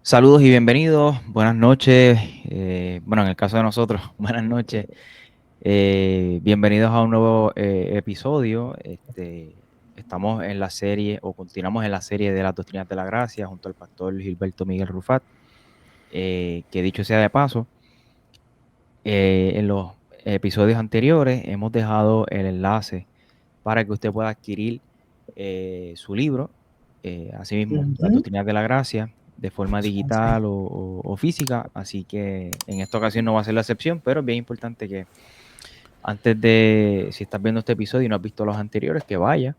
Saludos y bienvenidos, buenas noches, bueno, en el caso de nosotros, buenas noches, bienvenidos a un nuevo episodio. Estamos en la serie, o continuamos en la serie de las Doctrinas de la Gracia, junto al pastor Gilberto Miguel Rufat, que dicho sea de paso, en los episodios anteriores hemos dejado el enlace para que usted pueda adquirir su libro, asimismo, las Doctrinas de la Gracia, de forma digital o física, así que en esta ocasión no va a ser la excepción, pero es bien importante que antes de, si estás viendo este episodio y no has visto los anteriores, que vaya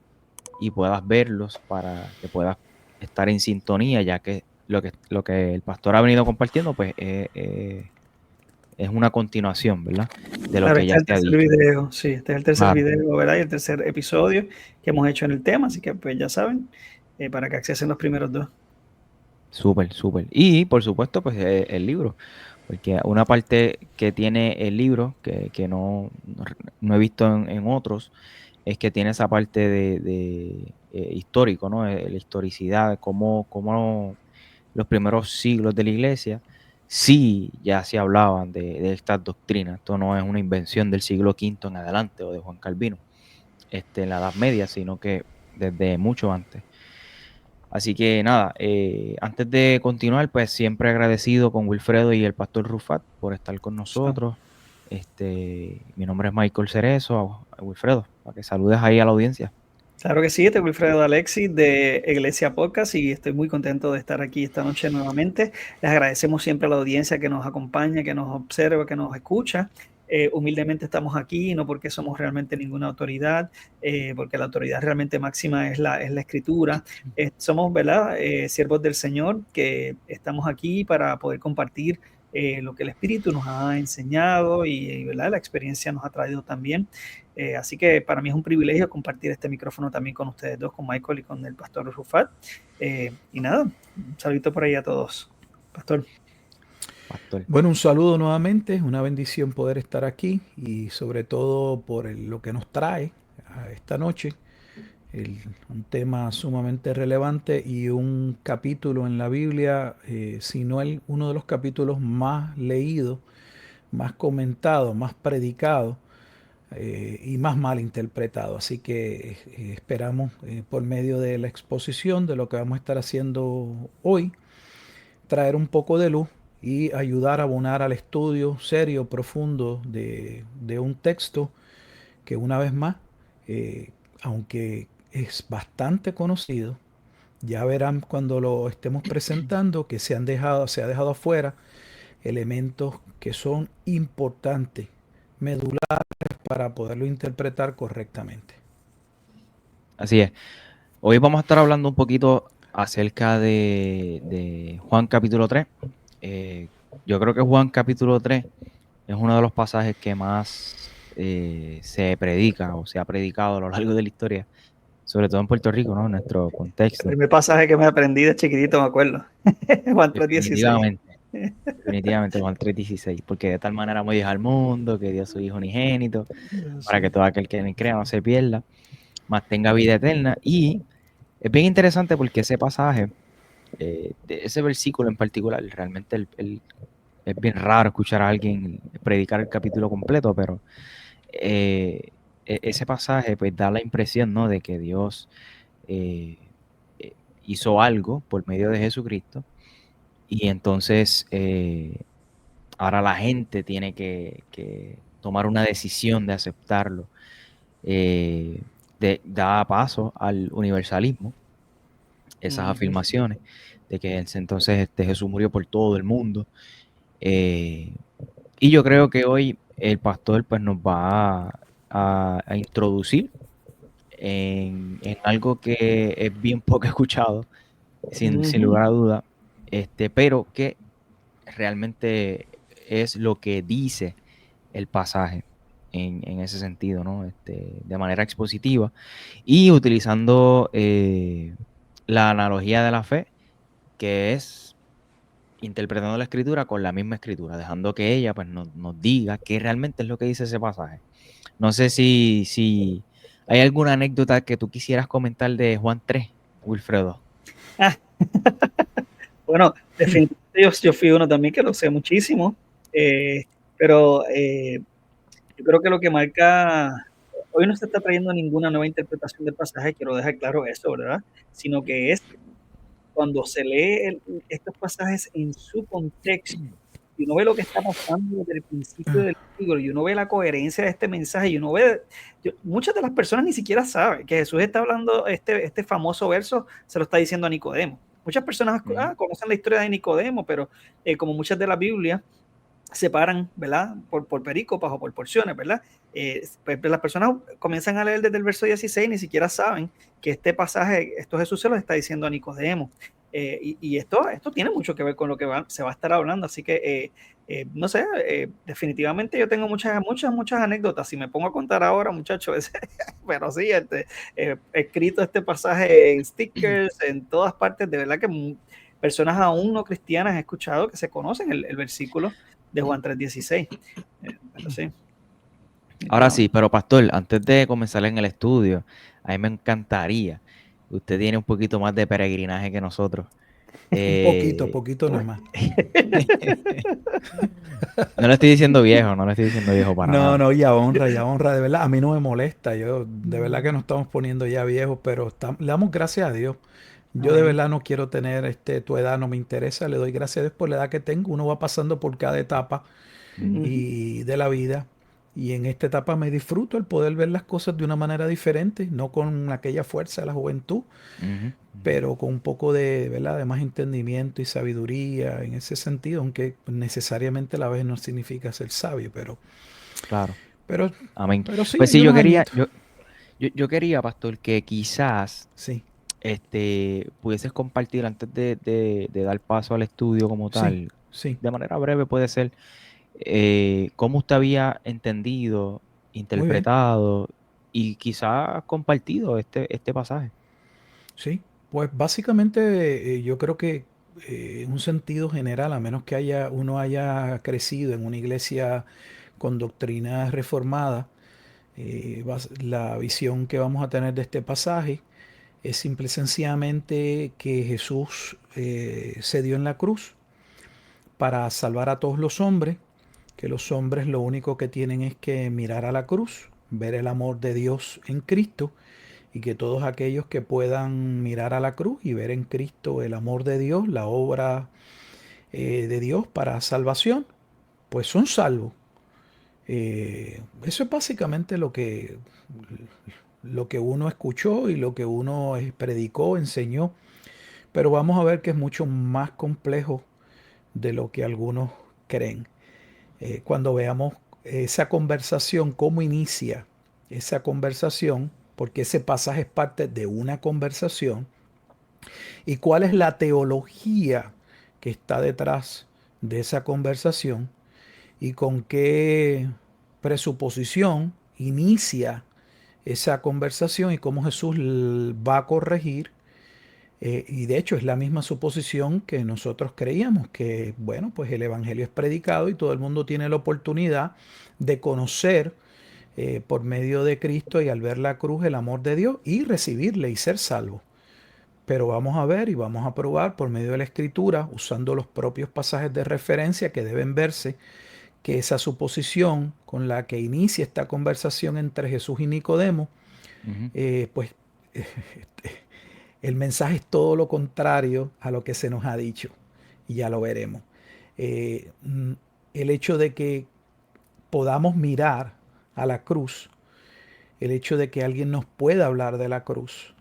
y puedas verlos para que puedas estar en sintonía, ya que lo que el pastor ha venido compartiendo, pues es una continuación, ¿verdad? De lo Claro, que este ya es el se ha tercer dicho. video, sí, este es el tercer Claro. video, ¿verdad? Y el tercer episodio que hemos hecho en el tema, así que pues ya saben, para que accesen los primeros dos. Súper, súper. Y por supuesto, pues el libro, porque una parte que tiene el libro, que no he visto en otros, es que tiene esa parte de histórico, ¿no? La historicidad, cómo los primeros siglos de la iglesia sí ya se hablaban de estas doctrinas. Esto no es una invención del siglo V en adelante o de Juan Calvino, en la Edad Media, sino que desde mucho antes. Así que nada, antes de continuar, pues siempre agradecido con Wilfredo y el pastor Rufat por estar con nosotros. Mi nombre es Michael Cerezo, Wilfredo, para que saludes ahí a la audiencia. Claro que sí, este es Wilfredo Alexis de Iglesia Podcast y estoy muy contento de estar aquí esta noche nuevamente. Les agradecemos siempre a la audiencia que nos acompaña, que nos observa, que nos escucha. Humildemente estamos aquí, no porque somos realmente ninguna autoridad, porque la autoridad realmente máxima es la escritura. Somos, ¿verdad? Siervos del Señor que estamos aquí para poder compartir lo que el Espíritu nos ha enseñado y ¿verdad? La experiencia nos ha traído también. Así que para mí es un privilegio compartir este micrófono también con ustedes dos, con Michael y con el pastor Rufat. Y nada, un saludito por ahí a todos. Pastor. Pastor. Bueno, un saludo nuevamente, una bendición poder estar aquí y sobre todo por lo que nos trae a esta noche, un tema sumamente relevante y un capítulo en la Biblia, si no uno de los capítulos más leídos, más comentados, más predicados y más mal interpretado. Así que esperamos por medio de la exposición de lo que vamos a estar haciendo hoy, traer un poco de luz y ayudar a abonar al estudio serio, profundo de un texto que una vez más, aunque es bastante conocido, ya verán cuando lo estemos presentando que se ha dejado afuera elementos que son importantes, medulares para poderlo interpretar correctamente. Así es. Hoy vamos a estar hablando un poquito acerca de Juan capítulo 3. Yo creo que Juan capítulo 3 es uno de los pasajes que más se predica o se ha predicado a lo largo de la historia, sobre todo en Puerto Rico, ¿no? En nuestro El contexto. primer pasaje que me aprendí de chiquitito, me acuerdo. Juan 3:16. Definitivamente, definitivamente Juan 3:16, porque de tal manera amó Dios al mundo, que dio a su Hijo unigénito, para que todo aquel que en él crea no se pierda, mas tenga vida eterna. Y es bien interesante porque ese pasaje, de ese versículo en particular, realmente es bien raro escuchar a alguien predicar el capítulo completo, pero ese pasaje pues da la impresión, ¿no? De que Dios eh, hizo algo por medio de Jesucristo y entonces ahora la gente tiene que tomar una decisión de aceptarlo. Da paso al universalismo, esas afirmaciones de que entonces Jesús murió por todo el mundo. Y yo creo que hoy el pastor pues nos va a introducir en algo que es bien poco escuchado, sin lugar a duda, pero que realmente es lo que dice el pasaje en ese sentido, ¿no? De manera expositiva y utilizando la analogía de la fe, que es interpretando la escritura con la misma escritura, dejando que ella pues, nos diga qué realmente es lo que dice ese pasaje. No sé si hay alguna anécdota que tú quisieras comentar de Juan 3, Wilfredo. Bueno, Definitivamente yo fui uno también que lo sé muchísimo, pero yo creo que lo que marca, hoy no se está trayendo ninguna nueva interpretación del pasaje, quiero dejar claro eso, ¿verdad? Sino que es cuando se lee estos pasajes en su contexto, y uno ve lo que está pasando desde el principio del libro, y uno ve la coherencia de este mensaje, y uno ve, muchas de las personas ni siquiera saben que Jesús está hablando, este famoso verso se lo está diciendo a Nicodemo. Muchas personas conocen la historia de Nicodemo, pero como muchas de la Biblia, separan, ¿verdad? Por perícopas o por porciones, ¿verdad? Pues las personas comienzan a leer desde el verso 16, ni siquiera saben que este pasaje, esto Jesús se lo está diciendo a Nicodemo. Y esto tiene mucho que ver con lo que se va a estar hablando, así que no sé, definitivamente yo tengo muchas anécdotas. Si me pongo a contar ahora, muchachos, pero sí, he escrito este pasaje en stickers, en todas partes, de verdad que personas aún no cristianas he escuchado que se conocen el versículo de Juan 3:16. Pero sí. Ahora sí, pero pastor, antes de comenzar en el estudio, a mí me encantaría, usted tiene un poquito más de peregrinaje que nosotros. Un poquito nada más. No le estoy diciendo viejo, no le estoy diciendo viejo para No, nada. no, ya honra, de verdad, a mí no me molesta, yo de verdad que nos estamos poniendo ya viejos, pero le damos gracias a Dios. Yo de Amén. verdad no quiero tener tu edad, no me interesa, le doy gracias a Dios por la edad que tengo, uno va pasando por cada etapa Ujú. y de la vida. Y en esta etapa me disfruto el poder ver las cosas de una manera diferente, no con aquella fuerza de la juventud, Ujú. pero con un poco de, ¿verdad?, de más entendimiento y sabiduría en ese sentido, aunque necesariamente la vez no significa ser sabio, Claro, pero, amén. pero sí, Pues hay sí, yo unos quería, añitos. yo quería, pastor, que quizás Sí, pudieses compartir antes de dar paso al estudio como sí, tal, sí. de manera breve puede ser, cómo usted había entendido, Muy bien, interpretado y quizás compartido este pasaje. sí. Pues básicamente yo creo que en un sentido general, a menos que uno haya crecido en una iglesia con doctrina reformada, la visión que vamos a tener de este pasaje es simple y sencillamente que Jesús se dio en la cruz para salvar a todos los hombres, que los hombres lo único que tienen es que mirar a la cruz, ver el amor de Dios en Cristo, y que todos aquellos que puedan mirar a la cruz y ver en Cristo el amor de Dios, la obra de Dios para salvación, pues son salvos. Eso es básicamente lo que uno escuchó y lo que uno predicó, enseñó, pero vamos a ver que es mucho más complejo de lo que algunos creen. Cuando veamos esa conversación, cómo inicia esa conversación, porque ese pasaje es parte de una conversación, y cuál es la teología que está detrás de esa conversación y con qué presuposición inicia esa conversación y cómo Jesús va a corregir. Y de hecho es la misma suposición que nosotros creíamos, que bueno, pues el Evangelio es predicado y todo el mundo tiene la oportunidad de conocer por medio de Cristo y al ver la cruz el amor de Dios y recibirle y ser salvo. Pero vamos a ver y vamos a probar por medio de la Escritura, usando los propios pasajes de referencia que deben verse, que esa suposición con la que inicia esta conversación entre Jesús y Nicodemo, Ujú. pues el mensaje es todo lo contrario a lo que se nos ha dicho, y ya lo veremos. Eh, mm, el hecho de que podamos mirar a la cruz, el hecho de que alguien nos pueda hablar de la cruz,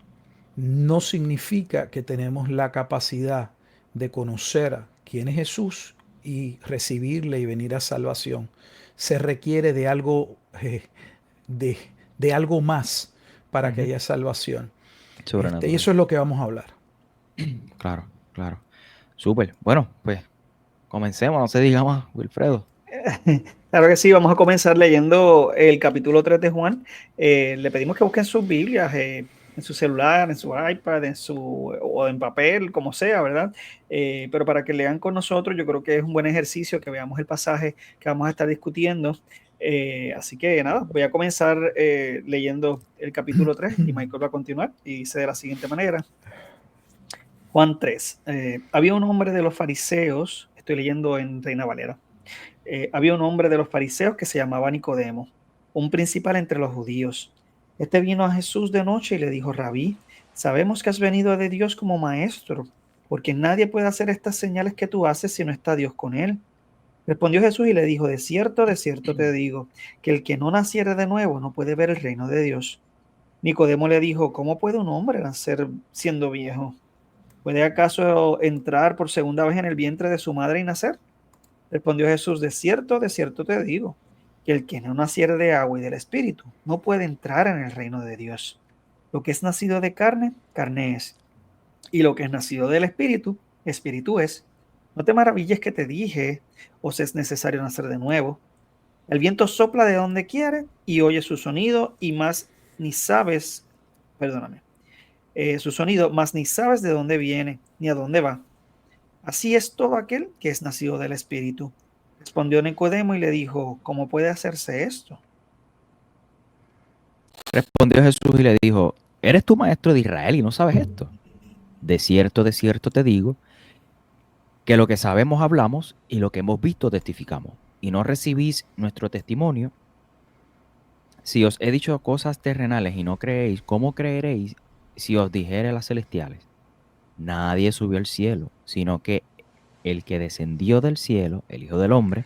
no significa que tenemos la capacidad de conocer quién es Jesús y recibirle y venir a salvación. Se requiere de algo, de, de algo más para que Ujú. haya salvación. Y Sobrenatural. eso es lo que vamos a hablar. Claro, claro. Súper. Bueno, pues comencemos, no se diga más, Wilfredo. Claro que sí, vamos a comenzar leyendo el capítulo 3 de Juan. Le pedimos que busquen sus Biblias en su celular, en su iPad, o en papel, como sea, ¿verdad? Pero para que lean con nosotros, yo creo que es un buen ejercicio que veamos el pasaje que vamos a estar discutiendo. Así que nada, voy a comenzar leyendo el capítulo 3 y Michael va a continuar y dice de la siguiente manera. Juan 3. Había un hombre de los fariseos, estoy leyendo en Reina Valera. Había un hombre de los fariseos que se llamaba Nicodemo, un principal entre los judíos. Este vino a Jesús de noche y le dijo: Rabí, sabemos que has venido de Dios como maestro, porque nadie puede hacer estas señales que tú haces si no está Dios con él. Respondió Jesús y le dijo: de cierto te digo, que el que no naciere de nuevo no puede ver el reino de Dios. Nicodemo le dijo: ¿cómo puede un hombre nacer siendo viejo? ¿Puede acaso entrar por segunda vez en el vientre de su madre y nacer? Respondió Jesús: de cierto te digo, que el que no naciere de agua y del Espíritu no puede entrar en el reino de Dios. Lo que es nacido de carne, carne es, y lo que es nacido del Espíritu, Espíritu es. No te maravilles que te dije: os es necesario nacer de nuevo. El viento sopla de donde quiere y oye su sonido, y más ni sabes, perdóname, su sonido, más ni sabes de dónde viene ni a dónde va. Así es todo aquel que es nacido del Espíritu. Respondió Nicodemo y le dijo: ¿cómo puede hacerse esto? Respondió Jesús y le dijo: ¿eres tú maestro de Israel y no sabes esto? De cierto te digo, que lo que sabemos hablamos y lo que hemos visto testificamos, y no recibís nuestro testimonio. Si os he dicho cosas terrenales y no creéis, ¿cómo creeréis si os dijere las celestiales? Nadie subió al cielo, sino que el que descendió del cielo, el Hijo del Hombre,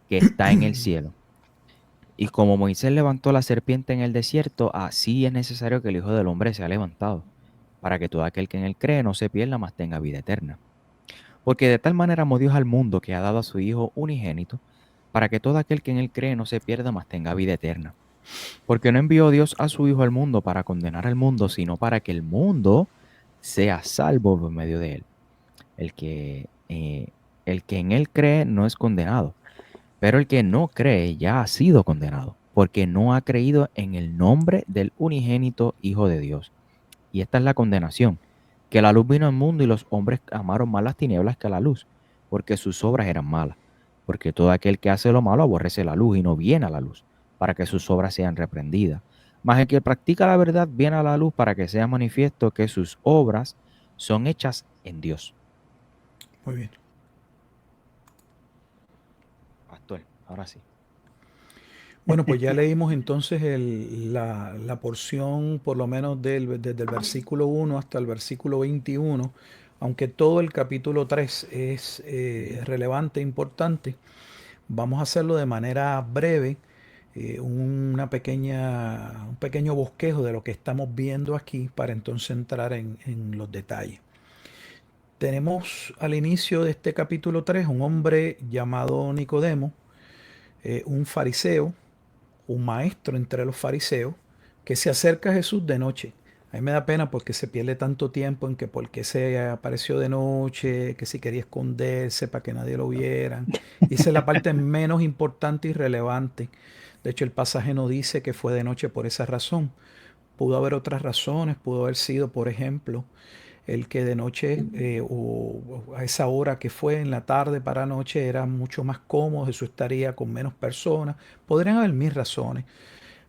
que está en el cielo. Y como Moisés levantó la serpiente en el desierto, así es necesario que el Hijo del Hombre sea levantado, para que todo aquel que en él cree no se pierda, mas tenga vida eterna. Porque de tal manera amó Dios al mundo, que ha dado a su Hijo unigénito, para que todo aquel que en él cree no se pierda, mas tenga vida eterna. Porque no envió Dios a su Hijo al mundo para condenar al mundo, sino para que el mundo sea salvo por medio de él. El que en él cree no es condenado, pero el que no cree ya ha sido condenado, porque no ha creído en el nombre del unigénito Hijo de Dios. Y esta es la condenación, que la luz vino al mundo y los hombres amaron más las tinieblas que la luz, porque sus obras eran malas. Porque todo aquel que hace lo malo aborrece la luz y no viene a la luz, para que sus obras sean reprendidas. Mas el que practica la verdad viene a la luz para que sea manifiesto que sus obras son hechas en Dios. Muy bien. Pastor, ahora sí. Bueno, pues ya leímos entonces la porción, por lo menos desde el versículo 1 hasta el versículo 21, aunque todo el capítulo 3 es relevante e importante. Vamos a hacerlo de manera breve, un pequeño bosquejo de lo que estamos viendo aquí para entonces entrar en los detalles. Tenemos al inicio de este capítulo 3 un hombre llamado Nicodemo, un fariseo, un maestro entre los fariseos, que se acerca a Jesús de noche. A mí me da pena porque se pierde tanto tiempo en que por qué se apareció de noche, que si quería esconderse para que nadie lo viera. Y esa es la parte menos importante y relevante. De hecho, el pasaje no dice que fue de noche por esa razón. Pudo haber otras razones, pudo haber sido, por ejemplo, el que de noche o a esa hora que fue en la tarde para noche era mucho más cómodo, Jesús estaría con menos personas. Podrían haber mil razones.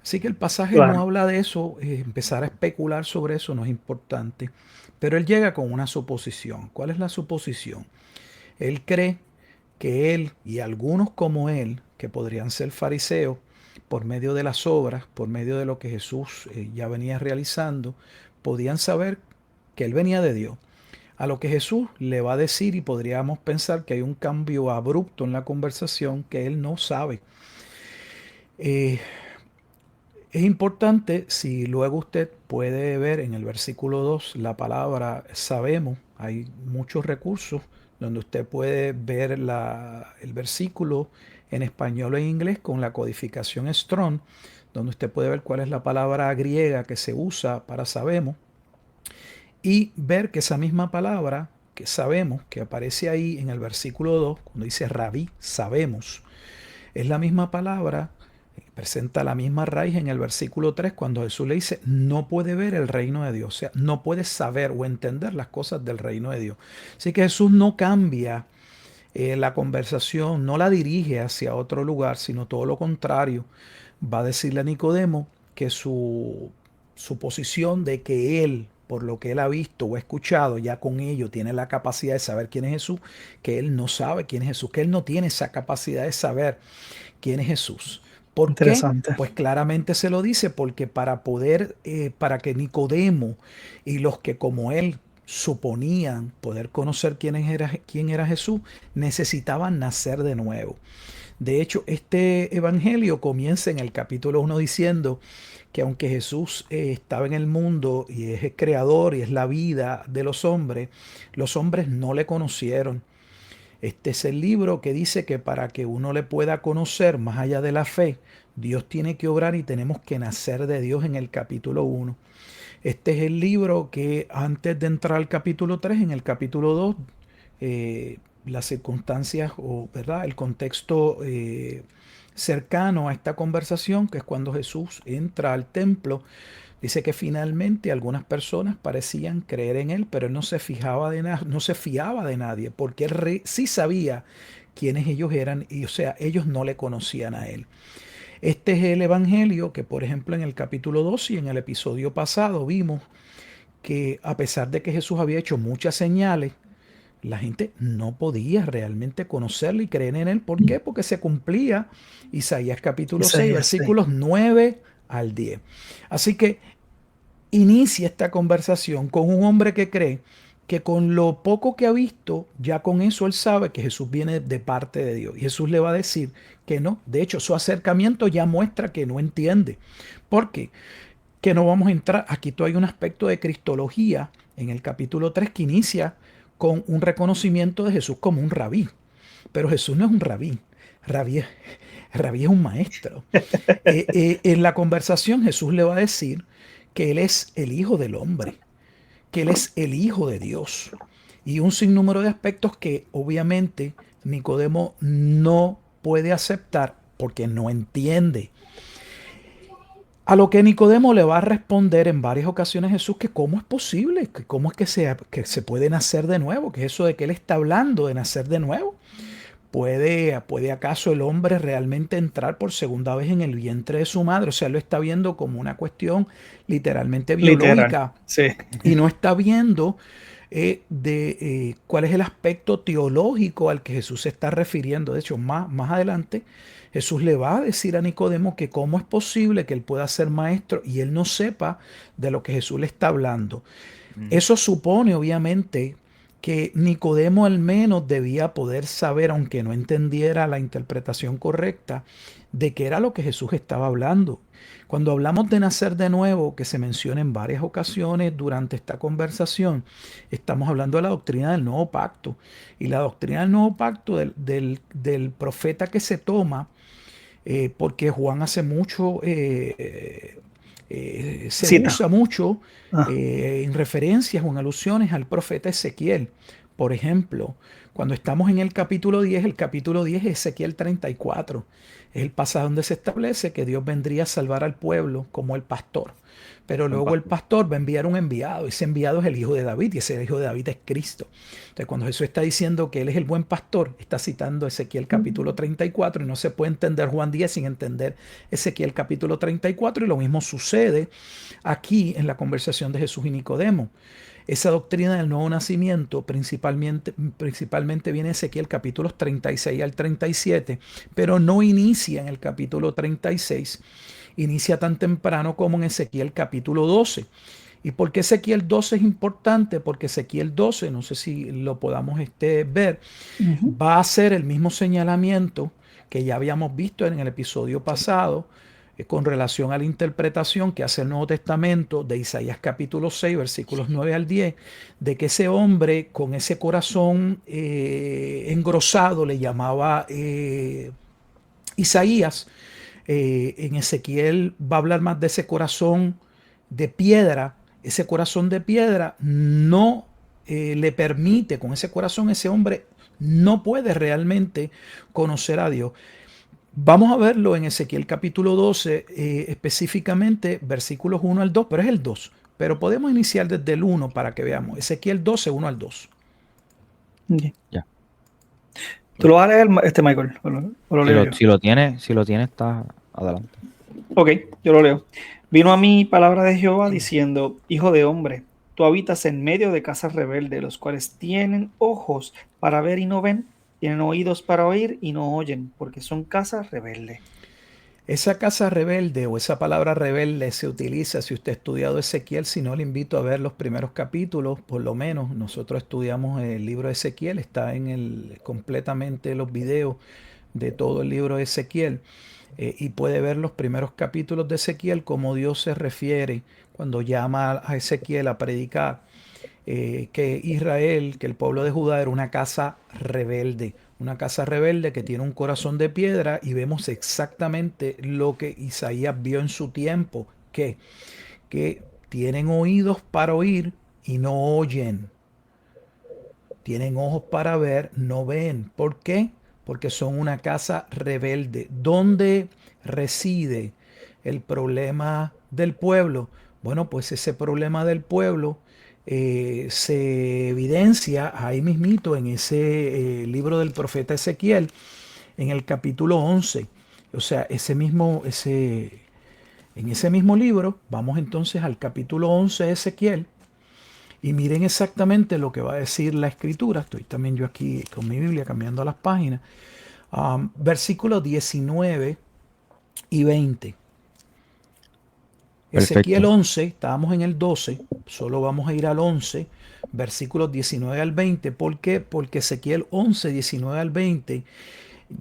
Así que el pasaje no Claro. habla de eso, empezar a especular sobre eso no es importante, pero él llega con una suposición. ¿Cuál es la suposición? Él cree que él y algunos como él, que podrían ser fariseos, por medio de las obras, por medio de lo que Jesús ya venía realizando, podían saber que él venía de Dios. A lo que Jesús le va a decir, y podríamos pensar que hay un cambio abrupto en la conversación que él no sabe. Es importante, si luego usted puede ver en el versículo 2 la palabra sabemos, hay muchos recursos donde usted puede ver el versículo en español e inglés con la codificación Strong, donde usted puede ver cuál es la palabra griega que se usa para sabemos y ver que esa misma palabra que sabemos, que aparece ahí en el versículo 2, cuando dice rabí, sabemos, es la misma palabra, presenta la misma raíz en el versículo 3 cuando Jesús le dice no puede ver el reino de Dios, o sea, no puede saber o entender las cosas del reino de Dios. Así que Jesús no cambia la conversación, no la dirige hacia otro lugar, sino todo lo contrario. Va a decirle a Nicodemo que su posición de que él por lo que él ha visto o escuchado, ya con ello tiene la capacidad de saber quién es Jesús, que él no sabe quién es Jesús, que él no tiene esa capacidad de saber quién es Jesús. ¿Por qué? Interesante. Pues claramente se lo dice, porque para que Nicodemo y los que como él suponían poder conocer quién era Jesús, necesitaban nacer de nuevo. De hecho, este evangelio comienza en el capítulo 1 diciendo que aunque Jesús estaba en el mundo y es el creador y es la vida de los hombres no le conocieron. Este es el libro que dice que para que uno le pueda conocer más allá de la fe, Dios tiene que obrar y tenemos que nacer de Dios en el capítulo 1. Este es el libro que antes de entrar al capítulo 3, en el capítulo 2, las circunstancias o ¿verdad? El contexto cercano a esta conversación, que es cuando Jesús entra al templo, dice que finalmente algunas personas parecían creer en él, pero él no se fiaba de nadie, porque él sí sabía quiénes ellos eran y o sea, ellos no le conocían a él. Este es el evangelio que, por ejemplo, en el capítulo 2 y en el episodio pasado vimos que a pesar de que Jesús había hecho muchas señales, la gente no podía realmente conocerlo y creer en él. ¿Por qué? Porque se cumplía Isaías capítulo 6, versículos 9 al 10. Así que inicia esta conversación con un hombre que cree que con lo poco que ha visto, ya con eso él sabe que Jesús viene de parte de Dios. Y Jesús le va a decir que no. De hecho, su acercamiento ya muestra que no entiende. ¿Por qué? Que no vamos a entrar. Aquí hay un aspecto de cristología en el capítulo 3 que inicia con un reconocimiento de Jesús como un rabí. Pero Jesús no es un rabí. Rabí es un maestro. En la conversación Jesús le va a decir que Él es el Hijo del Hombre, que Él es el Hijo de Dios. Y un sinnúmero de aspectos que obviamente Nicodemo no puede aceptar porque no entiende. A lo que Nicodemo le va a responder en varias ocasiones Jesús que cómo es posible, que cómo es que se puede nacer de nuevo, que eso de que Él está hablando de nacer de nuevo. ¿Puede acaso el hombre realmente entrar por segunda vez en el vientre de su madre? O sea, lo está viendo como una cuestión literalmente biológica. Sí. Y no está viendo cuál es el aspecto teológico al que Jesús se está refiriendo. De hecho, más adelante, Jesús le va a decir a Nicodemo que cómo es posible que él pueda ser maestro y él no sepa de lo que Jesús le está hablando. Eso supone, obviamente, que Nicodemo al menos debía poder saber, aunque no entendiera la interpretación correcta, de qué era lo que Jesús estaba hablando. Cuando hablamos de nacer de nuevo, que se menciona en varias ocasiones durante esta conversación, estamos hablando de la doctrina del nuevo pacto. Y la doctrina del nuevo pacto del profeta que se toma, porque Juan hace mucho, usa mucho en referencias o en alusiones al profeta Ezequiel. Por ejemplo, cuando estamos en el capítulo 10 es Ezequiel 34. Es el pasaje donde se establece que Dios vendría a salvar al pueblo como el pastor. Pero luego el pastor va a enviar un enviado. Ese enviado es el hijo de David y ese hijo de David es Cristo. Entonces, cuando Jesús está diciendo que Él es el buen pastor, está citando Ezequiel capítulo 34 y no se puede entender Juan 10 sin entender Ezequiel capítulo 34. Y lo mismo sucede aquí en la conversación de Jesús y Nicodemo. Esa doctrina del nuevo nacimiento principalmente viene en Ezequiel capítulos 36 al 37, pero no inicia en el capítulo 36, inicia tan temprano como en Ezequiel capítulo 12. ¿Y por qué Ezequiel 12 es importante? Porque Ezequiel 12, no sé si lo podamos ver, va a hacer el mismo señalamiento que ya habíamos visto en el episodio pasado, con relación a la interpretación que hace el Nuevo Testamento de Isaías capítulo 6, versículos 9 al 10, de que ese hombre con ese corazón engrosado le llamaba Isaías. En Ezequiel va a hablar más de ese corazón de piedra. Ese corazón de piedra no le permite, con ese corazón ese hombre no puede realmente conocer a Dios. Vamos a verlo en Ezequiel capítulo 12, específicamente versículos 1 al 2, pero es el 2. Pero podemos iniciar desde el 1 para que veamos. Ezequiel 12, 1 al 2. Okay. Ya. ¿Tú lo vas a leer, Michael? ¿O lo leo yo? Si lo tiene, está adelante. Ok, yo lo leo. Vino a mí palabra de Jehová diciendo: Hijo de hombre, Tú habitas en medio de casas rebeldes, los cuales tienen ojos para ver y no ven, tienen oídos para oír y no oyen, porque son casas rebeldes. Esa casa rebelde o esa palabra rebelde se utiliza, si usted ha estudiado Ezequiel, si no le invito a ver los primeros capítulos, por lo menos nosotros estudiamos el libro de Ezequiel, está en completamente los videos de todo el libro de Ezequiel, y puede ver los primeros capítulos de Ezequiel, cómo Dios se refiere cuando llama a Ezequiel a predicar, que Israel, que el pueblo de Judá era una casa rebelde que tiene un corazón de piedra, y vemos exactamente lo que Isaías vio en su tiempo, que tienen oídos para oír y no oyen, tienen ojos para ver, no ven. ¿Por qué? Porque son una casa rebelde. ¿Dónde reside el problema del pueblo? Bueno, pues ese problema del pueblo se evidencia ahí mismito en ese libro del profeta Ezequiel, en el capítulo 11. O sea, en ese mismo libro, vamos entonces al capítulo 11 de Ezequiel, y miren exactamente lo que va a decir la escritura. Estoy también yo aquí con mi Biblia cambiando las páginas. Versículos 19 y 20. Perfecto. Ezequiel 11, estábamos en el 12, solo vamos a ir al 11, versículos 19 al 20. ¿Por qué? Porque Ezequiel 11, 19 al 20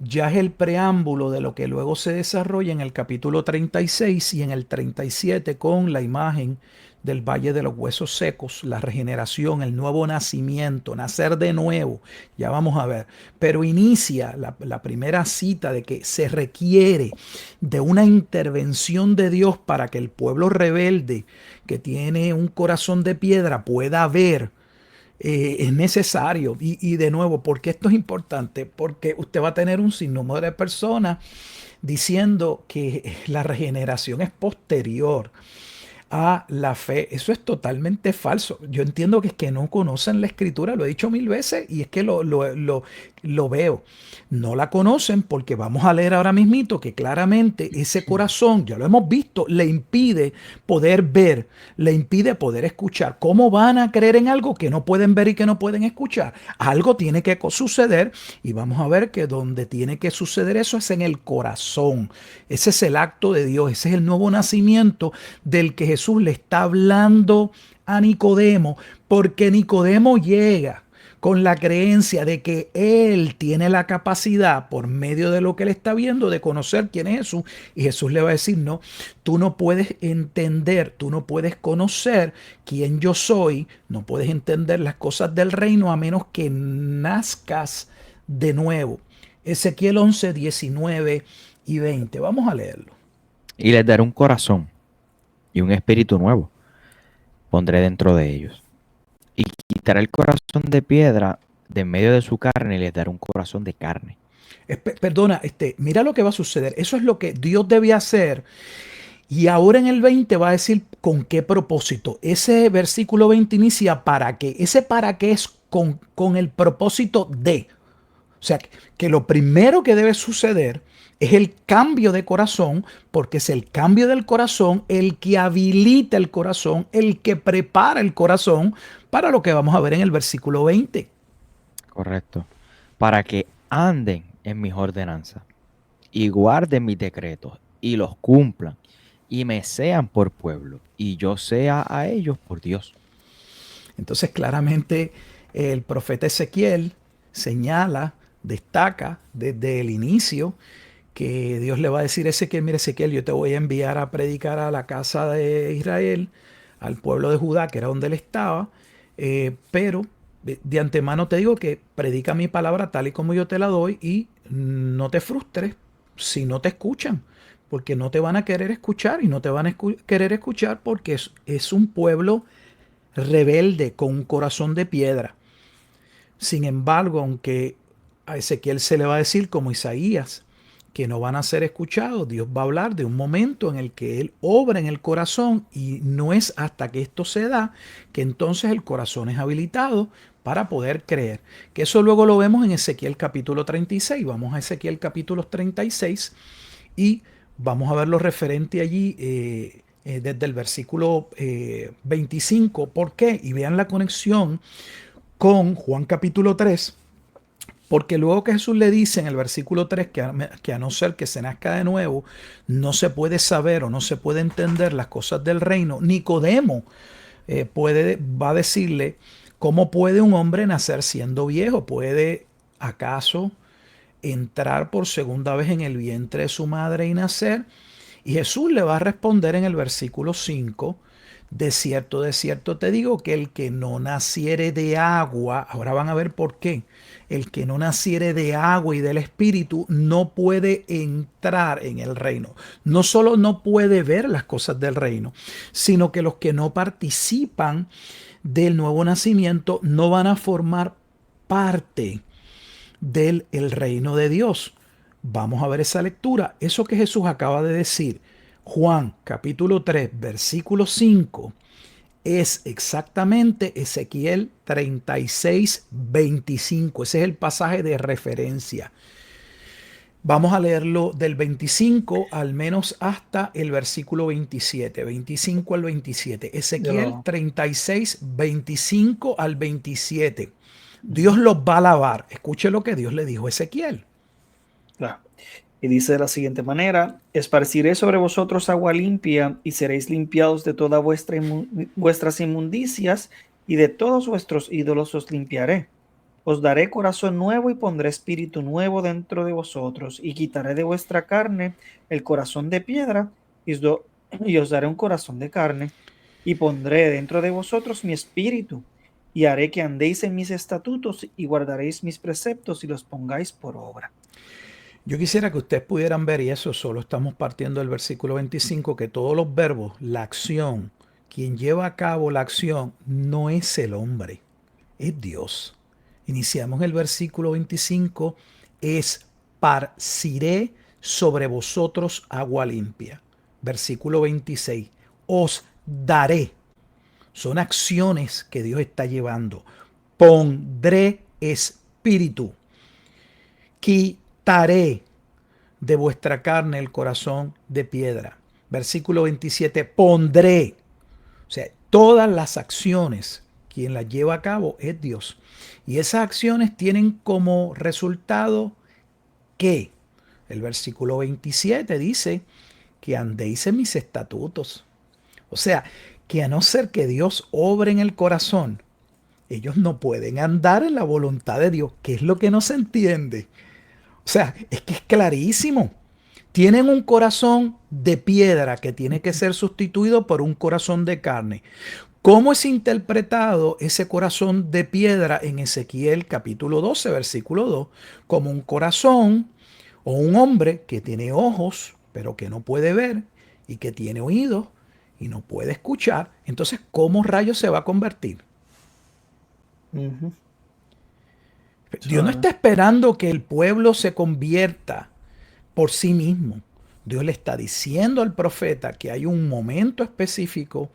ya es el preámbulo de lo que luego se desarrolla en el capítulo 36 y en el 37 con la imagen del Valle de los Huesos Secos, la regeneración, el nuevo nacimiento, nacer de nuevo, ya vamos a ver. Pero inicia la primera cita de que se requiere de una intervención de Dios para que el pueblo rebelde que tiene un corazón de piedra pueda ver. Es necesario. Y de nuevo, ¿por qué esto es importante? Porque usted va a tener un sinnúmero de personas diciendo que la regeneración es posterior a la fe. Eso es totalmente falso. Yo entiendo que es que no conocen la escritura, lo he dicho mil veces y es que lo veo. No la conocen porque vamos a leer ahora mismito que claramente ese corazón, ya lo hemos visto, le impide poder ver, le impide poder escuchar. ¿Cómo van a creer en algo que no pueden ver y que no pueden escuchar? Algo tiene que suceder, y vamos a ver que donde tiene que suceder eso es en el corazón. Ese es el acto de Dios, ese es el nuevo nacimiento del que Jesús le está hablando a Nicodemo, porque Nicodemo llega con la creencia de que él tiene la capacidad, por medio de lo que él está viendo, de conocer quién es Jesús. Y Jesús le va a decir, no, tú no puedes entender, tú no puedes conocer quién yo soy, no puedes entender las cosas del reino a menos que nazcas de nuevo. Ezequiel 11, 19 y 20. Vamos a leerlo. Y les daré un corazón y un espíritu nuevo pondré dentro de ellos. Y quitaré el corazón de piedra de en medio de su carne y les daré un corazón de carne. Perdona, mira lo que va a suceder. Eso es lo que Dios debe hacer. Y ahora en el 20 va a decir con qué propósito. Ese versículo 20 inicia para qué. Ese para qué es con el propósito de. O sea, que lo primero que debe suceder es el cambio de corazón, porque es el cambio del corazón el que habilita el corazón, el que prepara el corazón para lo que vamos a ver en el versículo 20. Correcto. Para que anden en mis ordenanzas y guarden mis decretos y los cumplan y me sean por pueblo y yo sea a ellos por Dios. Entonces claramente el profeta Ezequiel señala, destaca desde el inicio que Dios le va a decir a Ezequiel, mira Ezequiel, yo te voy a enviar a predicar a la casa de Israel, al pueblo de Judá, que era donde él estaba, pero de antemano te digo que predica mi palabra tal y como yo te la doy y no te frustres si no te escuchan, porque no te van a querer escuchar y no te van a querer escuchar porque es un pueblo rebelde con un corazón de piedra. Sin embargo, aunque a Ezequiel se le va a decir como Isaías, que no van a ser escuchados, Dios va a hablar de un momento en el que Él obra en el corazón y no es hasta que esto se da que entonces el corazón es habilitado para poder creer. Que eso luego lo vemos en Ezequiel capítulo 36. Vamos a Ezequiel capítulo 36 y vamos a ver lo referente allí desde el versículo 25. ¿Por qué? Y vean la conexión con Juan capítulo 3. Porque luego que Jesús le dice en el versículo 3 que a no ser que se nazca de nuevo, no se puede saber o no se puede entender las cosas del reino, Nicodemo va a decirle, ¿cómo puede un hombre nacer siendo viejo? ¿Puede acaso entrar por segunda vez en el vientre de su madre y nacer? Y Jesús le va a responder en el versículo 5, de cierto te digo que el que no naciere de agua, ahora van a ver por qué, el que no naciere de agua y del Espíritu no puede entrar en el reino. No solo no puede ver las cosas del reino, sino que los que no participan del nuevo nacimiento no van a formar parte del el reino de Dios. Vamos a ver esa lectura. Eso que Jesús acaba de decir, Juan capítulo 3, versículo 5, es exactamente Ezequiel 36, 25. Ese es el pasaje de referencia. Vamos a leerlo del 25 al menos hasta el versículo 27, 25 al 27. Ezequiel 36, 25 al 27. Dios los va a alabar. Escuche lo que Dios le dijo a Ezequiel. Claro. Y dice de la siguiente manera: esparciré sobre vosotros agua limpia y seréis limpiados de todas vuestras inmundicias, y de todos vuestros ídolos os limpiaré. Os daré corazón nuevo y pondré espíritu nuevo dentro de vosotros, y quitaré de vuestra carne el corazón de piedra y os daré un corazón de carne, y pondré dentro de vosotros mi espíritu, y haré que andéis en mis estatutos y guardaréis mis preceptos y los pongáis por obra. Yo quisiera que ustedes pudieran ver, y eso solo estamos partiendo del versículo 25, que todos los verbos, la acción, quien lleva a cabo la acción no es el hombre, es Dios. Iniciamos el versículo 25, esparciré sobre vosotros agua limpia. Versículo 26, os daré. Son acciones que Dios está llevando. Pondré espíritu. Quitaré de vuestra carne el corazón de piedra. Versículo 27, pondré. O sea, todas las acciones, quien las lleva a cabo es Dios. Y esas acciones tienen como resultado que el versículo 27 dice que andéis en mis estatutos. O sea, que a no ser que Dios obre en el corazón, ellos no pueden andar en la voluntad de Dios, que es lo que no se entiende. O sea, es que es clarísimo. Tienen un corazón de piedra que tiene que ser sustituido por un corazón de carne. ¿Cómo es interpretado ese corazón de piedra en Ezequiel capítulo 12, versículo 2? Como un corazón o un hombre que tiene ojos, pero que no puede ver, y que tiene oídos y no puede escuchar. Entonces, ¿cómo rayos se va a convertir? Dios no está esperando que el pueblo se convierta por sí mismo. Dios le está diciendo al profeta que hay un momento específico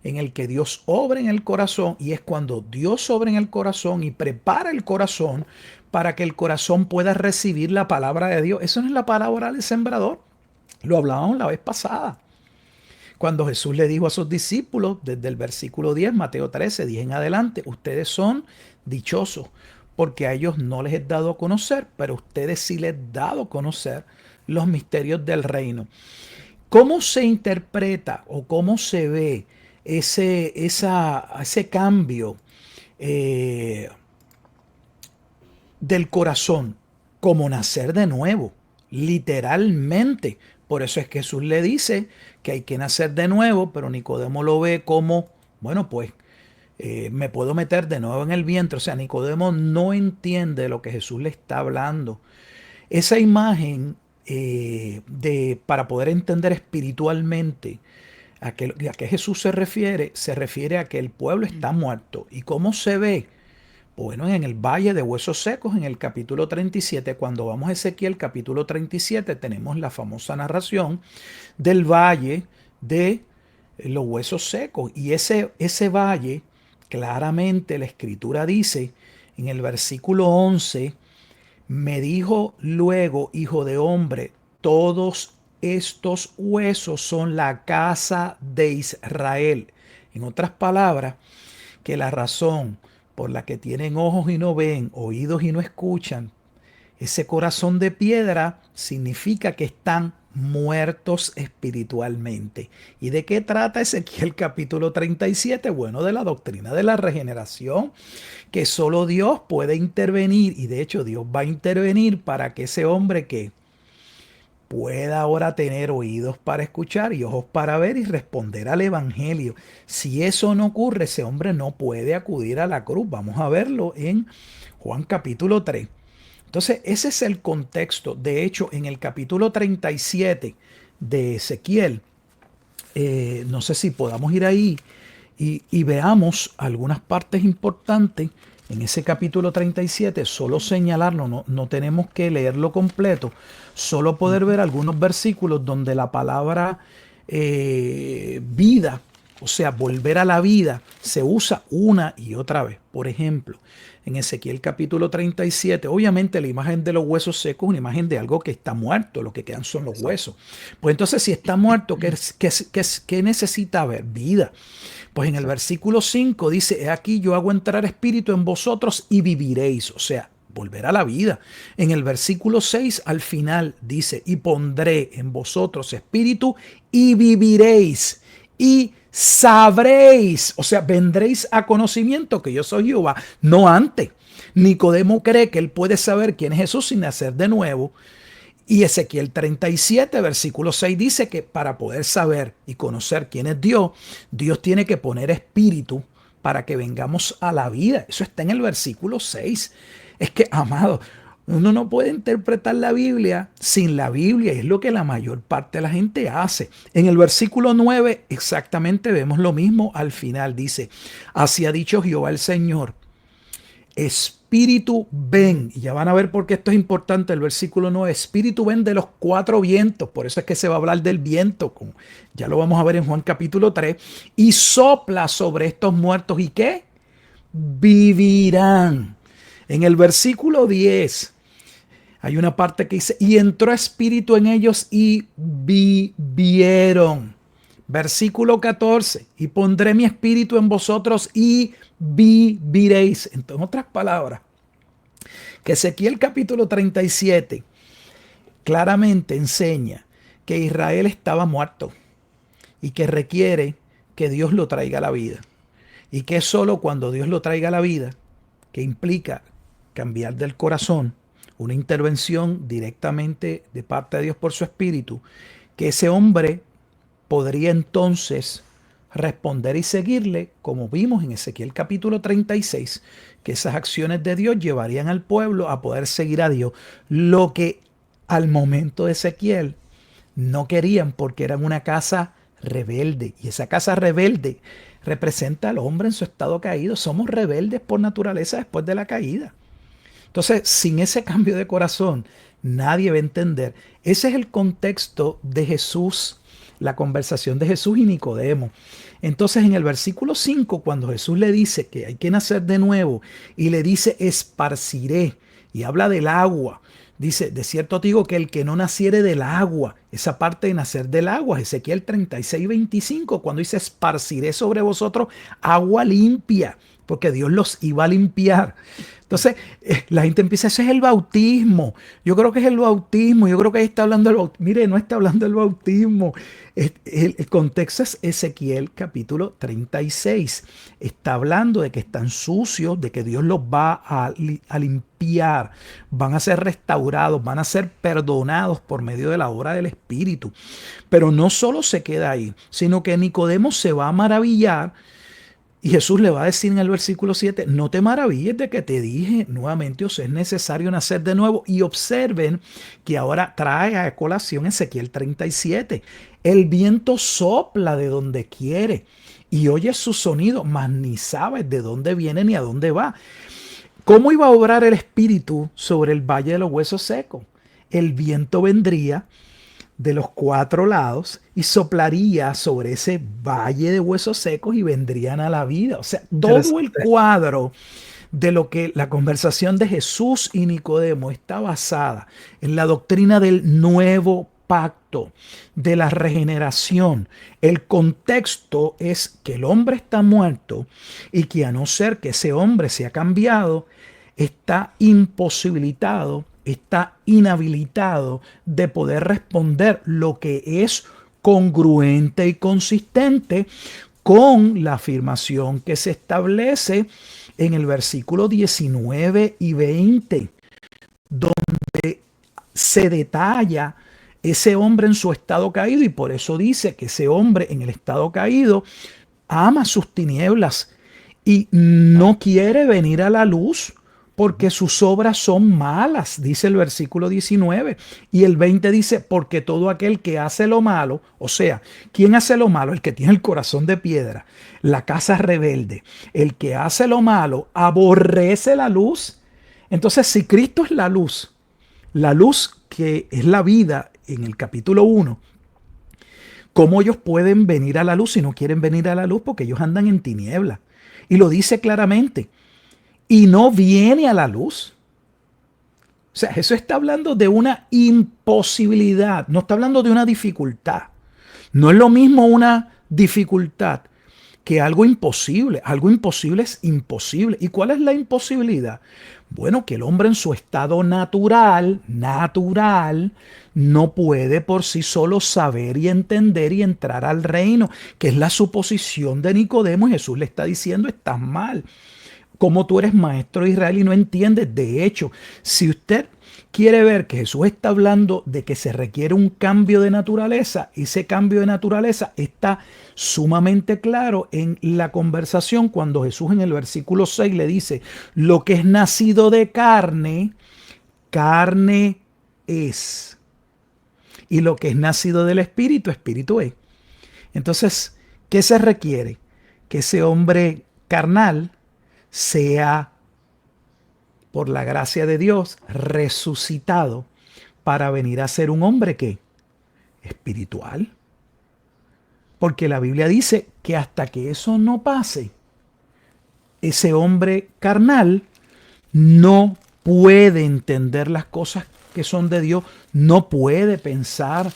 en el que Dios obra en el corazón, y es cuando Dios obra en el corazón y prepara el corazón para que el corazón pueda recibir la palabra de Dios. Eso no es la palabra del sembrador. Lo hablábamos la vez pasada. Cuando Jesús le dijo a sus discípulos, desde el versículo 10, Mateo 13, 10 en adelante, ustedes son dichosos, porque a ellos no les he dado a conocer, pero a ustedes sí les he dado a conocer los misterios del reino. ¿Cómo se interpreta o cómo se ve ese cambio del corazón? Como nacer de nuevo, literalmente. Por eso es que Jesús le dice que hay que nacer de nuevo, pero Nicodemo lo ve como, bueno, pues me puedo meter de nuevo en el vientre. O sea, Nicodemo no entiende lo que Jesús le está hablando. Esa imagen para poder entender espiritualmente a qué Jesús se refiere a que el pueblo está muerto. ¿Y cómo se ve? Bueno, en el valle de huesos secos, en el capítulo 37, cuando vamos a Ezequiel capítulo 37, tenemos la famosa narración del valle de los huesos secos. Y ese valle, claramente la escritura dice en el versículo 11, me dijo luego, hijo de hombre, todos estos huesos son la casa de Israel. En otras palabras, que la razón por la que tienen ojos y no ven, oídos y no escuchan, ese corazón de piedra significa que están muertos espiritualmente. ¿Y de qué trata Ezequiel capítulo 37? Bueno, de la doctrina de la regeneración, que solo Dios puede intervenir, y de hecho Dios va a intervenir para que ese hombre que pueda ahora tener oídos para escuchar y ojos para ver y responder al evangelio. Si eso no ocurre, ese hombre no puede acudir a la cruz. Vamos a verlo en Juan capítulo 3. Entonces, ese es el contexto. De hecho, en el capítulo 37 de Ezequiel, no sé si podamos ir ahí y veamos algunas partes importantes. En ese capítulo 37, solo señalarlo, no tenemos que leerlo completo, solo poder ver algunos versículos donde la palabra vida, o sea, volver a la vida, se usa una y otra vez. Por ejemplo, en Ezequiel capítulo 37, obviamente la imagen de los huesos secos es una imagen de algo que está muerto, lo que quedan son los huesos. Pues entonces, si está muerto, ¿qué necesita ver? Vida. Pues en el versículo 5 dice, he aquí yo hago entrar espíritu en vosotros y viviréis, o sea, volver a la vida. En el versículo 6 al final dice, y pondré en vosotros espíritu y viviréis y sabréis, o sea, vendréis a conocimiento que yo soy Jehová, no antes. Nicodemo cree que él puede saber quién es Jesús sin nacer de nuevo. Y Ezequiel 37, versículo 6 dice que para poder saber y conocer quién es Dios, Dios tiene que poner espíritu para que vengamos a la vida. Eso está en el versículo 6. Es que, amado, uno no puede interpretar la Biblia sin la Biblia, y es lo que la mayor parte de la gente hace. En el versículo 9 exactamente vemos lo mismo. Al final dice, así ha dicho Jehová el Señor, Espíritu ven, y ya van a ver por qué esto es importante, el versículo 9, Espíritu ven de los cuatro vientos, por eso es que se va a hablar del viento, ya lo vamos a ver en Juan capítulo 3, y sopla sobre estos muertos, ¿y qué? Vivirán. En el versículo 10 hay una parte que dice, y entró espíritu en ellos y vivieron. Versículo 14, y pondré mi espíritu en vosotros y viviréis. En otras palabras, que Ezequiel capítulo 37 claramente enseña que Israel estaba muerto y que requiere que Dios lo traiga a la vida. Y que es solo cuando Dios lo traiga a la vida, que implica cambiar del corazón, una intervención directamente de parte de Dios por su espíritu, que ese hombre podría entonces responder y seguirle, como vimos en Ezequiel capítulo 36, que esas acciones de Dios llevarían al pueblo a poder seguir a Dios, lo que al momento de Ezequiel no querían porque eran una casa rebelde, y esa casa rebelde representa al hombre en su estado caído. Somos rebeldes por naturaleza después de la caída. Entonces, sin ese cambio de corazón, nadie va a entender. Ese es el contexto de Jesús, la conversación de Jesús y Nicodemo. Entonces, en el versículo 5, cuando Jesús le dice que hay que nacer de nuevo y le dice esparciré, y habla del agua, dice, de cierto te digo que el que no naciere del agua, esa parte de nacer del agua, Ezequiel 36, 25, cuando dice esparciré sobre vosotros agua limpia, porque Dios los iba a limpiar. Entonces, la gente empieza, ese es el bautismo. Yo creo que es el bautismo. Yo creo que ahí está hablando del bautismo. Mire, no está hablando del bautismo. El contexto es Ezequiel capítulo 36. Está hablando de que están sucios, de que Dios los va a limpiar. Van a ser restaurados, van a ser perdonados por medio de la obra del Espíritu. Pero no solo se queda ahí, sino que Nicodemo se va a maravillar. Y Jesús le va a decir en el versículo 7, no te maravilles de que te dije nuevamente, os es necesario nacer de nuevo. Y observen que ahora trae a colación Ezequiel 37. El viento sopla de donde quiere y oyes su sonido, mas ni sabes de dónde viene ni a dónde va. ¿Cómo iba a obrar el Espíritu sobre el valle de los huesos secos? El viento vendría de los cuatro lados y soplaría sobre ese valle de huesos secos y vendrían a la vida. O sea, todo el cuadro de lo que la conversación de Jesús y Nicodemo está basada en la doctrina del nuevo pacto, de la regeneración. El contexto es que el hombre está muerto y que a no ser que ese hombre sea cambiado, está imposibilitado, está inhabilitado de poder responder lo que es congruente y consistente con la afirmación que se establece en el versículo 19 y 20, donde se detalla ese hombre en su estado caído, y por eso dice que ese hombre en el estado caído ama sus tinieblas y no quiere venir a la luz porque sus obras son malas, dice el versículo 19. Y el 20 dice, porque todo aquel que hace lo malo, o sea, ¿quién hace lo malo? El que tiene el corazón de piedra, la casa rebelde. El que hace lo malo aborrece la luz. Entonces, si Cristo es la luz que es la vida en el capítulo 1, ¿cómo ellos pueden venir a la luz si no quieren venir a la luz? Porque ellos andan en tiniebla. Y lo dice claramente. Y no viene a la luz. O sea, eso está hablando de una imposibilidad, no está hablando de una dificultad. No es lo mismo una dificultad que algo imposible. Algo imposible es imposible. ¿Y cuál es la imposibilidad? Bueno, que el hombre en su estado natural, no puede por sí solo saber y entender y entrar al reino, que es la suposición de Nicodemo, y Jesús le está diciendo, estás mal. Como tú eres maestro de Israel y no entiendes. De hecho, si usted quiere ver que Jesús está hablando de que se requiere un cambio de naturaleza, ese cambio de naturaleza está sumamente claro en la conversación cuando Jesús en el versículo 6 le dice, lo que es nacido de carne, carne es. Y lo que es nacido del Espíritu, Espíritu es. Entonces, ¿qué se requiere? Que ese hombre carnal sea, por la gracia de Dios, resucitado para venir a ser un hombre que espiritual. Porque la Biblia dice que hasta que eso no pase, ese hombre carnal no puede entender las cosas que son de Dios, no puede pensar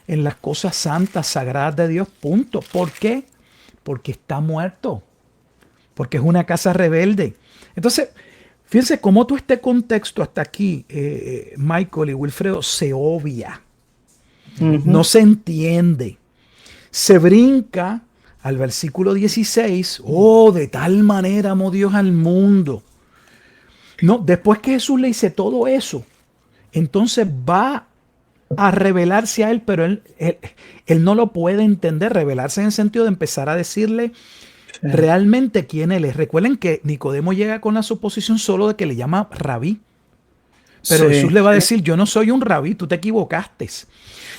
en las cosas santas, sagradas de Dios, punto. ¿Por qué? Porque está muerto. Porque es una casa rebelde. Entonces, fíjense cómo todo este contexto hasta aquí, Michael y Wilfredo, se obvia. No se entiende. Se brinca al versículo 16. Oh, de tal manera amó Dios al mundo. No, después que Jesús le dice todo eso, entonces va a revelarse a él, pero él no lo puede entender. Revelarse en el sentido de empezar a decirle realmente quién él es. Recuerden que Nicodemo llega con la suposición solo de que le llama rabí. Pero Jesús le va a decir, yo no soy un rabí, tú te equivocaste.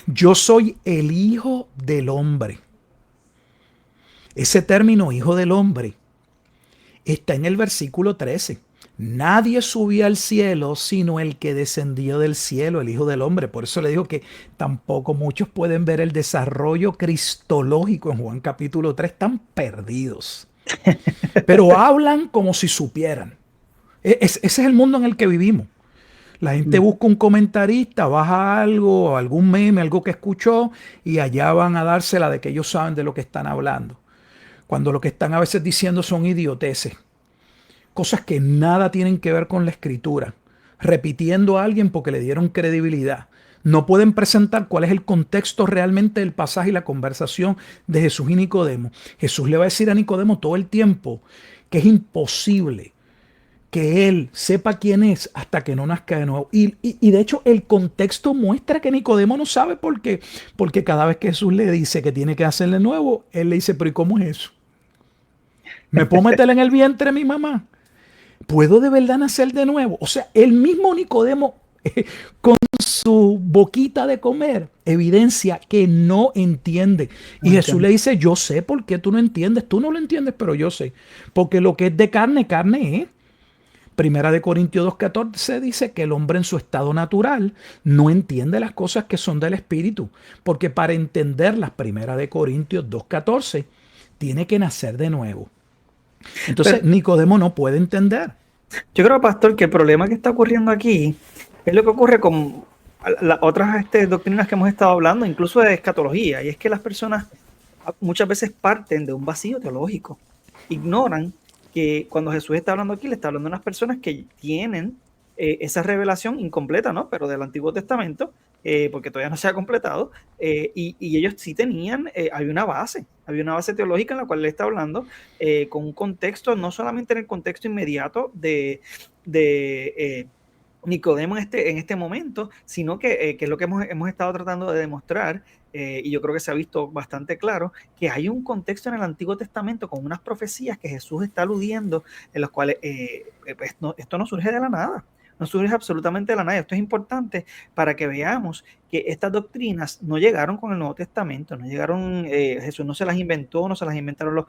Yo soy el Hijo del Hombre. Ese término, Hijo del Hombre, está en el versículo 13. Nadie subió al cielo sino el que descendió del cielo, el Hijo del Hombre. Por eso le digo que tampoco muchos pueden ver el desarrollo cristológico en Juan capítulo 3, están perdidos. Pero hablan como si supieran. Ese es el mundo en el que vivimos. La gente busca un comentarista, baja algo, algún meme, algo que escuchó, y allá van a dársela de que ellos saben de lo que están hablando. Cuando lo que están a veces diciendo son idioteces. Cosas que nada tienen que ver con la escritura, repitiendo a alguien porque le dieron credibilidad. No pueden presentar cuál es el contexto realmente del pasaje y la conversación de Jesús y Nicodemo. Jesús le va a decir a Nicodemo todo el tiempo que es imposible que él sepa quién es hasta que no nazca de nuevo. Y de hecho el contexto muestra que Nicodemo no sabe por qué. Porque cada vez que Jesús le dice que tiene que hacerle de nuevo, él le dice, pero ¿y cómo es eso? ¿Me puedo meter en el vientre de mi mamá? ¿Puedo de verdad nacer de nuevo? O sea, el mismo Nicodemo con su boquita de comer evidencia que no entiende. Y Jesús le dice, yo sé por qué tú no entiendes. Tú no lo entiendes, pero yo sé. Porque lo que es de carne, carne es. Primera de Corintios 2:14 dice que el hombre en su estado natural no entiende las cosas que son del Espíritu. Porque para entenderlas, Primera de Corintios 2:14, tiene que nacer de nuevo. Entonces, Nicodemo no puede entender. Yo creo, pastor, que el problema que está ocurriendo aquí es lo que ocurre con las otras doctrinas que hemos estado hablando, incluso de escatología, y es que las personas muchas veces parten de un vacío teológico, ignoran que cuando Jesús está hablando aquí, le está hablando a unas personas que tienen esa revelación incompleta, ¿no? Pero del Antiguo Testamento, porque todavía no se ha completado, y ellos sí tenían, había una base teológica en la cual le está hablando, con un contexto, no solamente en el contexto inmediato de Nicodemo en este momento, sino que es lo que hemos estado tratando de demostrar, y yo creo que se ha visto bastante claro, que hay un contexto en el Antiguo Testamento con unas profecías que Jesús está aludiendo, en las cuales pues esto no surge de la nada, no surge absolutamente de la nada. Esto es importante para que veamos que estas doctrinas no llegaron con el Nuevo Testamento, no llegaron, Jesús no se las inventó, no se las inventaron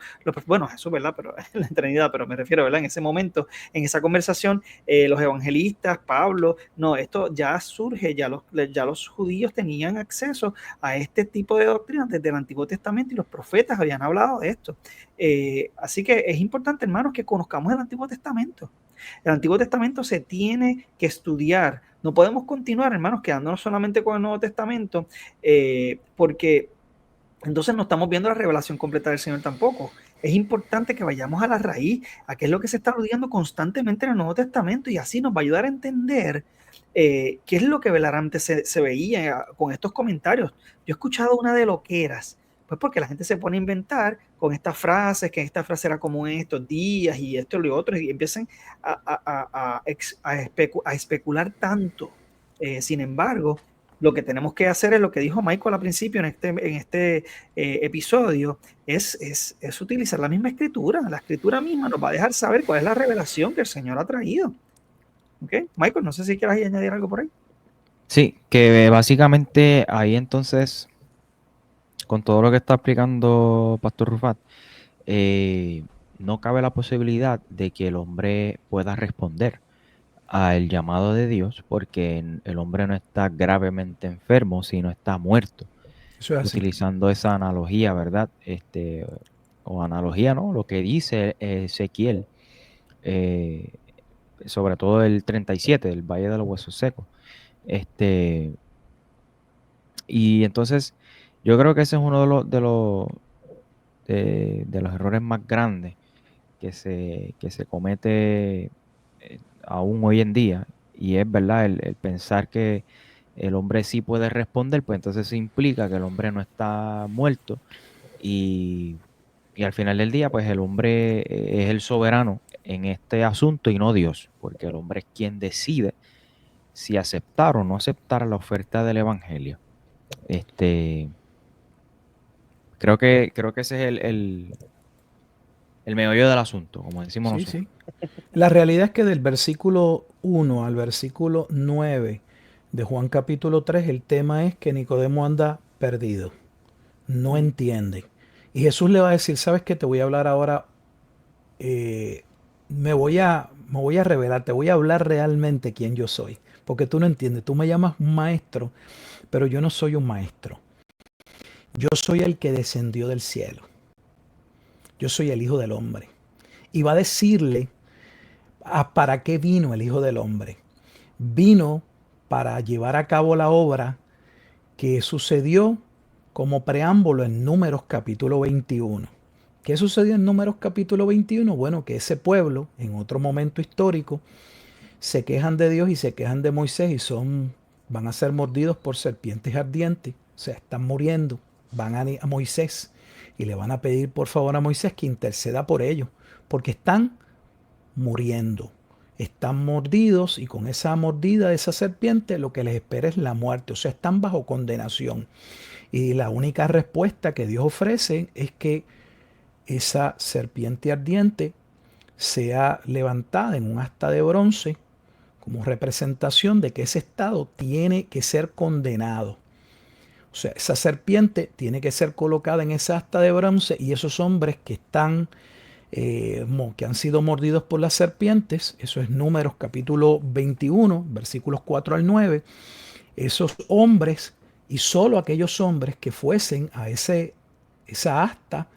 bueno, Jesús, ¿verdad? Pero la eternidad, pero me refiero, ¿verdad? En ese momento, en esa conversación, los evangelistas, Pablo, no, esto ya surge, ya los judíos tenían acceso a este tipo de doctrinas desde el Antiguo Testamento y los profetas habían hablado de esto. Así que es importante, hermanos, que conozcamos el Antiguo Testamento. El Antiguo Testamento se tiene que estudiar. No podemos continuar, hermanos, quedándonos solamente con el Nuevo Testamento, porque entonces no estamos viendo la revelación completa del Señor tampoco. Es importante que vayamos a la raíz, a qué es lo que se está aludiendo constantemente en el Nuevo Testamento, y así nos va a ayudar a entender qué es lo que verdaderamente se veía con estos comentarios. Yo he escuchado una de loqueras, pues porque la gente se pone a inventar con estas frases, que esta frase era común en estos días y esto y lo otro, y empiezan a especular tanto. Sin embargo, lo que tenemos que hacer es lo que dijo Michael al principio en este episodio, es utilizar la misma escritura. La escritura misma nos va a dejar saber cuál es la revelación que el Señor ha traído. ¿Ok? Michael, no sé si quieras añadir algo por ahí. Sí, que básicamente ahí entonces, con todo lo que está explicando Pastor Rufat, no cabe la posibilidad de que el hombre pueda responder al llamado de Dios, porque el hombre no está gravemente enfermo, sino está muerto. Eso es así. Utilizando esa analogía, ¿verdad? O analogía, ¿no? Lo que dice Ezequiel, sobre todo el 37, el Valle de los Huesos Secos. Y entonces, yo creo que ese es uno de los errores más grandes que se comete aún hoy en día, y es verdad el pensar que el hombre sí puede responder, pues entonces eso implica que el hombre no está muerto, y al final del día, pues el hombre es el soberano en este asunto y no Dios, porque el hombre es quien decide si aceptar o no aceptar la oferta del evangelio. Creo que ese es el meollo del asunto, como decimos nosotros. Sí. La realidad es que del versículo 1 al versículo 9 de Juan capítulo 3, el tema es que Nicodemo anda perdido, no entiende. Y Jesús le va a decir, ¿sabes qué? Te voy a hablar ahora, me voy a revelar, te voy a hablar realmente quién yo soy, porque tú no entiendes, tú me llamas maestro, pero yo no soy un maestro. Yo soy el que descendió del cielo. Yo soy el Hijo del Hombre. Y va a decirle para qué vino el Hijo del Hombre. Vino para llevar a cabo la obra que sucedió como preámbulo en Números capítulo 21. ¿Qué sucedió en Números capítulo 21? Bueno, que ese pueblo, en otro momento histórico, se quejan de Dios y se quejan de Moisés y van a ser mordidos por serpientes ardientes. O sea, están muriendo. Van a Moisés y le van a pedir por favor a Moisés que interceda por ellos, porque están muriendo. Están mordidos y con esa mordida de esa serpiente lo que les espera es la muerte. O sea, están bajo condenación. Y la única respuesta que Dios ofrece es que esa serpiente ardiente sea levantada en un asta de bronce como representación de que ese estado tiene que ser condenado. O sea, esa serpiente tiene que ser colocada en esa asta de bronce y esos hombres que han sido mordidos por las serpientes, eso es Números capítulo 21, versículos 4 al 9, esos hombres y solo aquellos hombres que fuesen a esa asta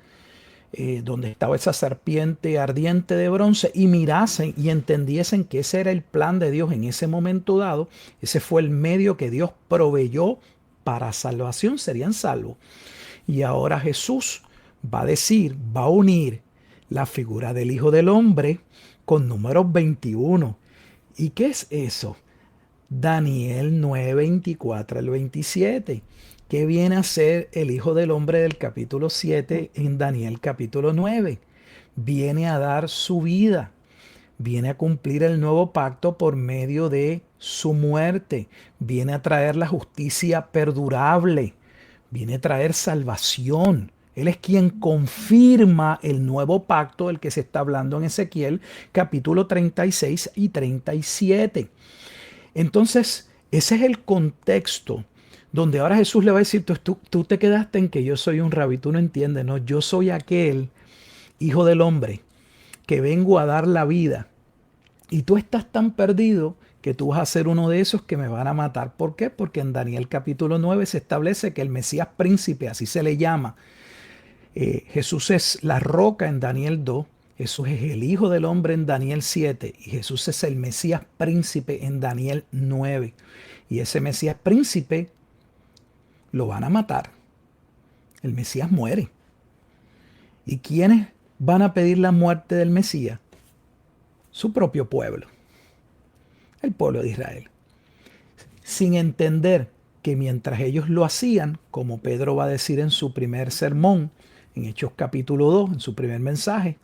donde estaba esa serpiente ardiente de bronce, y mirasen y entendiesen que ese era el plan de Dios en ese momento dado. Ese fue el medio que Dios proveyó para salvación, serían salvos. Y ahora Jesús va a decir, va a unir la figura del Hijo del Hombre con Números 21. ¿Y qué es eso? Daniel 9, 24 al 27. ¿Qué viene a ser el Hijo del Hombre del capítulo 7 en Daniel capítulo 9? Viene a dar su vida, viene a cumplir el nuevo pacto por medio de su muerte, viene a traer la justicia perdurable, viene a traer salvación. Él es quien confirma el nuevo pacto del que se está hablando en Ezequiel capítulo 36 y 37. Entonces, ese es el contexto donde ahora Jesús le va a decir, tú te quedaste en que yo soy un rabí, tú no entiendes, no, yo soy aquel Hijo del Hombre que vengo a dar la vida. Y tú estás tan perdido que tú vas a ser uno de esos que me van a matar. ¿Por qué? Porque en Daniel capítulo 9 se establece que el Mesías príncipe, así se le llama, Jesús es la roca en Daniel 2, Jesús es el Hijo del Hombre en Daniel 7 y Jesús es el Mesías príncipe en Daniel 9. Y ese Mesías príncipe lo van a matar. El Mesías muere. ¿Y quiénes van a pedir la muerte del Mesías? Su propio pueblo, el pueblo de Israel. Sin entender que mientras ellos lo hacían, como Pedro va a decir en su primer sermón, en Hechos capítulo 2, en su primer mensaje,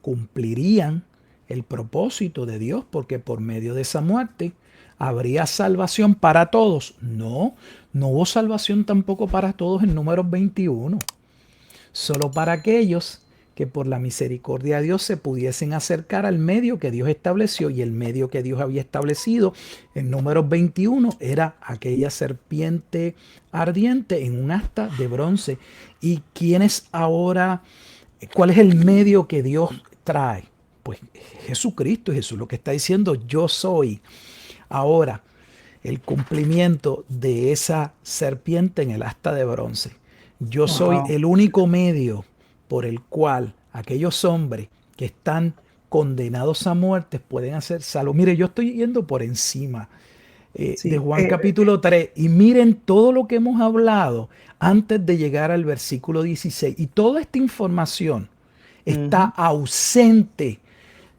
cumplirían el propósito de Dios, porque por medio de esa muerte habría salvación para todos. No hubo salvación tampoco para todos en Números 21. Solo para aquellos que por la misericordia de Dios se pudiesen acercar al medio que Dios estableció, y el medio que Dios había establecido en Números 21 era aquella serpiente ardiente en un asta de bronce. ¿Y quién es ahora? ¿Cuál es el medio que Dios trae? Pues Jesucristo. Jesús lo que está diciendo, yo soy ahora el cumplimiento de esa serpiente en el asta de bronce. Yo soy el único medio por el cual aquellos hombres que están condenados a muerte pueden hacer salvo. Mire, yo estoy yendo por encima de Juan capítulo 3 y miren todo lo que hemos hablado antes de llegar al versículo 16. Y toda esta información está ausente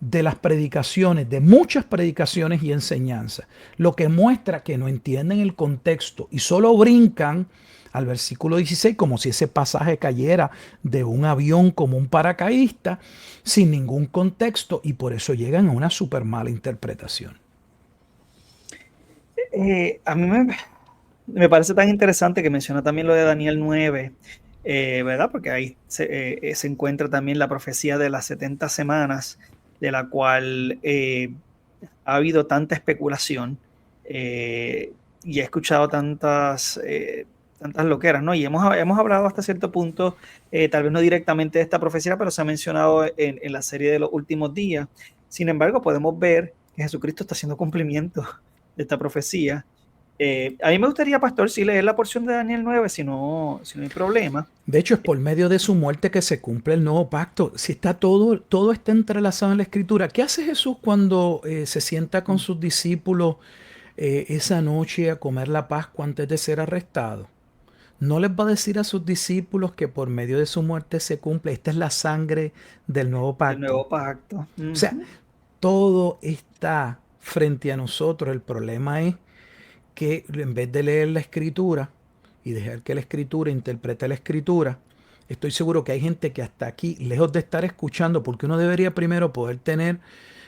de las predicaciones, de muchas predicaciones y enseñanzas, lo que muestra que no entienden el contexto y solo brincan al versículo 16 como si ese pasaje cayera de un avión como un paracaidista sin ningún contexto, y por eso llegan a una súper mala interpretación. A mí me parece tan interesante que menciona también lo de Daniel 9, ¿verdad? Porque ahí se encuentra también la profecía de las 70 semanas, de la cual ha habido tanta especulación y he escuchado tantas loqueras, ¿no? Y hemos hablado hasta cierto punto, tal vez no directamente de esta profecía, pero se ha mencionado en la serie de los últimos días. Sin embargo, podemos ver que Jesucristo está haciendo cumplimiento de esta profecía. A mí me gustaría, pastor, si leer la porción de Daniel 9, si no hay problema. De hecho, es por medio de su muerte que se cumple el nuevo pacto. Si está todo está entrelazado en la Escritura. ¿Qué hace Jesús cuando se sienta con sus discípulos esa noche a comer la Pascua antes de ser arrestado? No les va a decir a sus discípulos que por medio de su muerte se cumple. Esta es la sangre del nuevo pacto. El nuevo pacto. O sea, todo está frente a nosotros. El problema es que en vez de leer la Escritura y dejar que la Escritura interprete la Escritura, estoy seguro que hay gente que hasta aquí, lejos de estar escuchando, porque uno debería primero poder tener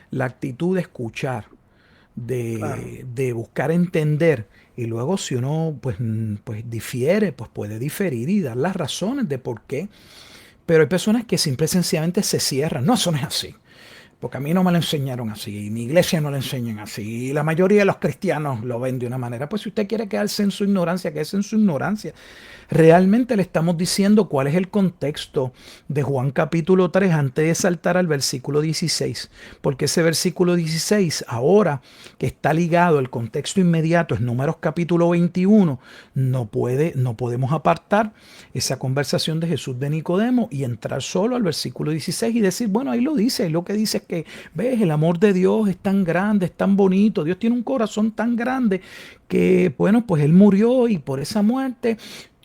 la actitud de escuchar, de buscar entender, y luego si uno pues difiere, pues puede diferir y dar las razones de por qué. Pero hay personas que simple y sencillamente se cierran. No, eso no es así. porque a mí no me lo enseñaron así, mi iglesia no lo enseñan así, y la mayoría de los cristianos lo ven de una manera. Pues si usted quiere quedarse en su ignorancia, quédese en su ignorancia. Realmente le estamos diciendo cuál es el contexto de Juan capítulo 3 antes de saltar al versículo 16, porque ese versículo 16 ahora que está ligado, el contexto inmediato es Números capítulo 21, no podemos apartar esa conversación de Jesús de Nicodemo y entrar solo al versículo 16 y decir, bueno, ahí lo dice, lo que dice es que, ves, el amor de Dios es tan grande, es tan bonito, Dios tiene un corazón tan grande que, bueno, pues Él murió y por esa muerte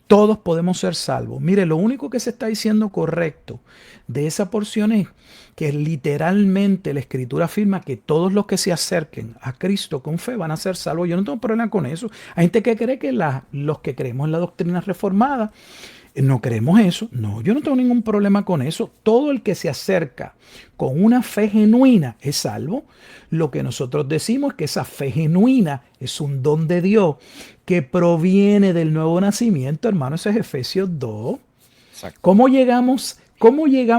todos podemos ser salvos. Mire, lo único que se está diciendo correcto de esa porción es que literalmente la Escritura afirma que todos los que se acerquen a Cristo con fe van a ser salvos. Yo no tengo problema con eso. Hay gente que cree que los que creemos en la doctrina reformada no creemos eso. No, yo no tengo ningún problema con eso. Todo el que se acerca con una fe genuina es salvo. Lo que nosotros decimos es que esa fe genuina es un don de Dios que proviene del nuevo nacimiento, hermano. Eso es Efesios 2. Exacto. ¿Cómo llegamos?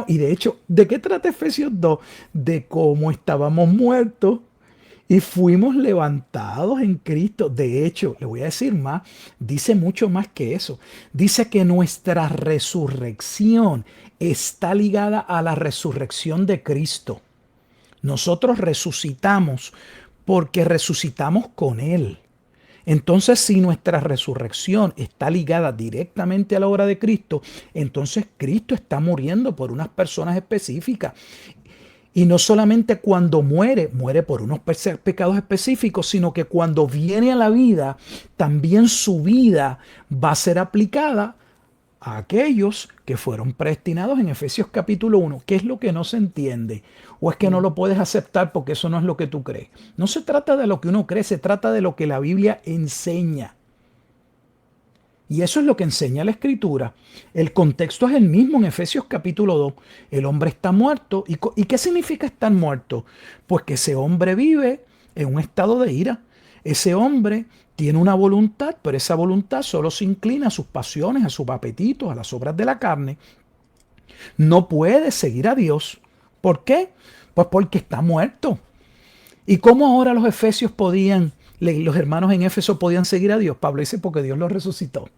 Y de hecho, ¿de qué trata Efesios 2? De cómo estábamos muertos y fuimos levantados en Cristo. De hecho, le voy a decir más, dice mucho más que eso. Dice que nuestra resurrección está ligada a la resurrección de Cristo. Nosotros resucitamos porque resucitamos con Él. Entonces, si nuestra resurrección está ligada directamente a la obra de Cristo, entonces Cristo está muriendo por unas personas específicas. Y no solamente cuando muere por unos pecados específicos, sino que cuando viene a la vida, también su vida va a ser aplicada a aquellos que fueron predestinados en Efesios capítulo 1. ¿Qué es lo que no se entiende? ¿O es que no lo puedes aceptar porque eso no es lo que tú crees? No se trata de lo que uno cree, se trata de lo que la Biblia enseña. Y eso es lo que enseña la Escritura. El contexto es el mismo en Efesios capítulo 2. El hombre está muerto. ¿Y qué significa estar muerto? Pues que ese hombre vive en un estado de ira. Ese hombre tiene una voluntad, pero esa voluntad solo se inclina a sus pasiones, a sus apetitos, a las obras de la carne. No puede seguir a Dios. ¿Por qué? Pues porque está muerto. ¿Y cómo ahora los los hermanos en Éfeso podían seguir a Dios? Pablo dice porque Dios los resucitó.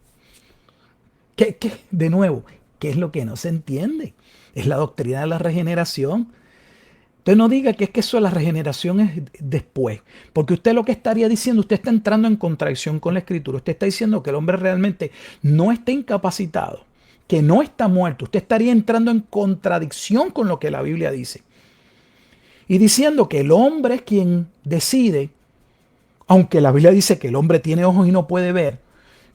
De nuevo, ¿qué es lo que no se entiende? Es la doctrina de la regeneración. Usted no diga que es que eso de la regeneración es después, porque usted lo que estaría diciendo, usted está entrando en contradicción con la Escritura. Usted está diciendo que el hombre realmente no está incapacitado, que no está muerto. Usted estaría entrando en contradicción con lo que la Biblia dice. Y diciendo que el hombre es quien decide, aunque la Biblia dice que el hombre tiene ojos y no puede ver,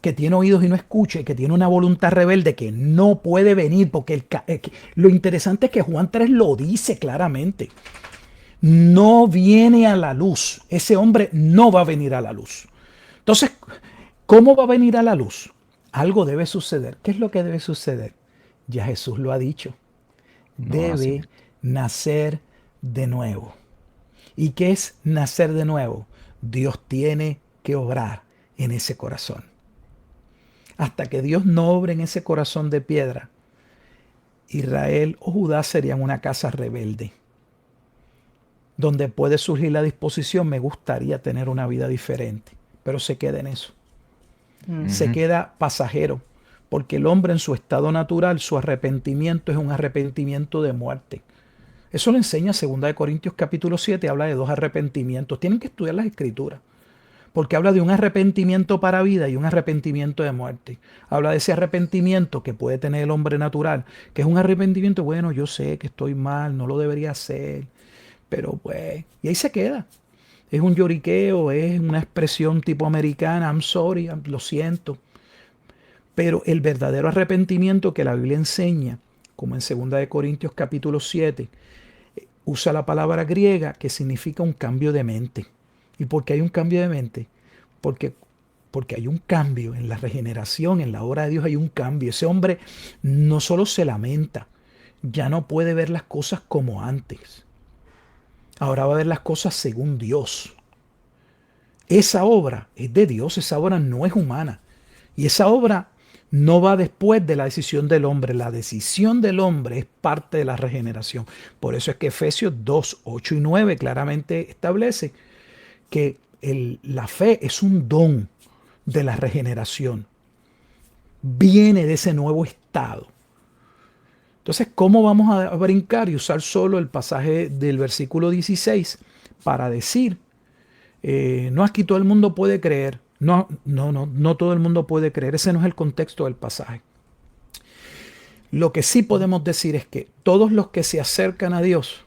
que tiene oídos y no escucha, y que tiene una voluntad rebelde que no puede venir, porque lo interesante es que Juan 3 lo dice claramente. No viene a la luz. Ese hombre no va a venir a la luz. Entonces, ¿cómo va a venir a la luz? Algo debe suceder. ¿Qué es lo que debe suceder? Ya Jesús lo ha dicho. Debe nacer de nuevo. ¿Y qué es nacer de nuevo? Dios tiene que obrar en ese corazón. Hasta que Dios no obre en ese corazón de piedra, Israel o Judá serían una casa rebelde, donde puede surgir la disposición, me gustaría tener una vida diferente, pero se queda en eso. Se queda pasajero, porque el hombre en su estado natural, su arrepentimiento es un arrepentimiento de muerte. Eso lo enseña 2 Corintios capítulo 7, habla de 2 arrepentimientos. Tienen que estudiar las Escrituras, porque habla de un arrepentimiento para vida y un arrepentimiento de muerte. Habla de ese arrepentimiento que puede tener el hombre natural, que es un arrepentimiento, bueno, yo sé que estoy mal, no lo debería hacer, pero pues, y ahí se queda. Es un lloriqueo, es una expresión tipo americana, I'm sorry, lo siento. Pero el verdadero arrepentimiento que la Biblia enseña, como en 2 Corintios capítulo 7, usa la palabra griega que significa un cambio de mente. ¿Y por qué hay un cambio de mente? Porque hay un cambio en la regeneración, en la obra de Dios hay un cambio. Ese hombre no solo se lamenta, ya no puede ver las cosas como antes. Ahora va a ver las cosas según Dios. Esa obra es de Dios, esa obra no es humana. Y esa obra No va después de la decisión del hombre. La decisión del hombre es parte de la regeneración. Por eso es que Efesios 2, 8 y 9 claramente establece que la fe es un don de la regeneración. Viene de ese nuevo estado. Entonces, ¿cómo vamos a brincar y usar solo el pasaje del versículo 16 para decir, no, aquí todo el mundo puede creer? No todo el mundo puede creer. Ese no es el contexto del pasaje. Lo que sí podemos decir es que todos los que se acercan a Dios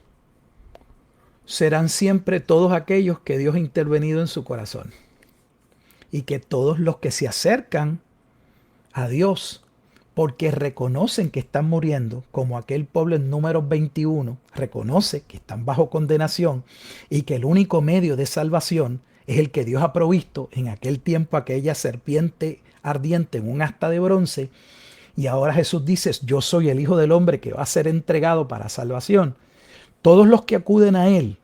serán siempre todos aquellos que Dios ha intervenido en su corazón. Y que todos los que se acercan a Dios porque reconocen que están muriendo, como aquel pueblo en Números 21, reconoce que están bajo condenación y que el único medio de salvación es el que Dios ha provisto en aquel tiempo, aquella serpiente ardiente en un asta de bronce. Y ahora Jesús dice, yo soy el Hijo del Hombre que va a ser entregado para salvación. Todos los que acuden a Él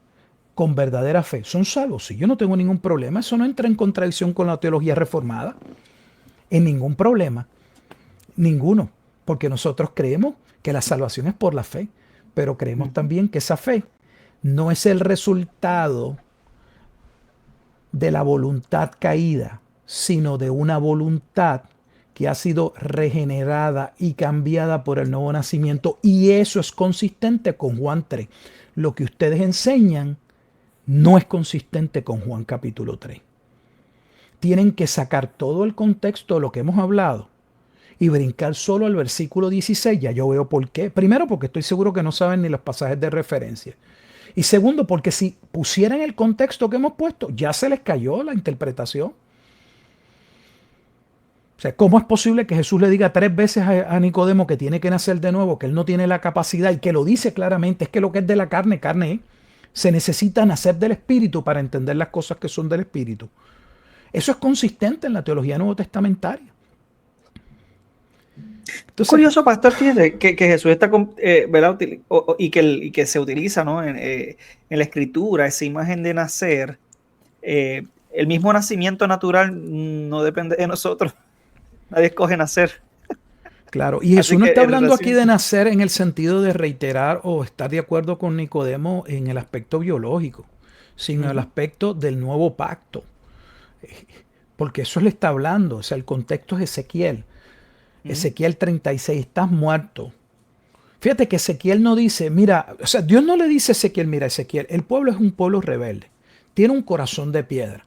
con verdadera fe son salvos. Si yo no tengo ningún problema, eso no entra en contradicción con la teología reformada. En ningún problema. Ninguno. Porque nosotros creemos que la salvación es por la fe. Pero creemos también que esa fe no es el resultado de la voluntad caída, sino de una voluntad que ha sido regenerada y cambiada por el nuevo nacimiento. Y eso es consistente con Juan 3. Lo que ustedes enseñan no es consistente con Juan capítulo 3. Tienen que sacar todo el contexto de lo que hemos hablado y brincar solo al versículo 16. Ya yo veo por qué. Primero, porque estoy seguro que no saben ni los pasajes de referencia. Y segundo, porque si pusieran el contexto que hemos puesto, ya se les cayó la interpretación. O sea, ¿cómo es posible que Jesús le diga 3 veces a Nicodemo que tiene que nacer de nuevo, que él no tiene la capacidad y que lo dice claramente? Es que lo que es de la carne, carne es. Se necesita nacer del Espíritu para entender las cosas que son del Espíritu. Eso es consistente en la teología nuevo testamentaria. Entonces, curioso, pastor, fíjese que Jesús está, ¿verdad? Y que se utiliza, ¿no? en la Escritura, esa imagen de nacer. El mismo nacimiento natural no depende de nosotros. Nadie escoge nacer. Claro, y Jesús no está hablando aquí de nacer en el sentido de reiterar o estar de acuerdo con Nicodemo en el aspecto biológico, sino el aspecto del nuevo pacto. Porque eso le está hablando, o sea, el contexto es Ezequiel. Ezequiel 36, estás muerto. Fíjate que Ezequiel no dice, mira, o sea, Dios no le dice a Ezequiel, mira, Ezequiel, el pueblo es un pueblo rebelde, tiene un corazón de piedra.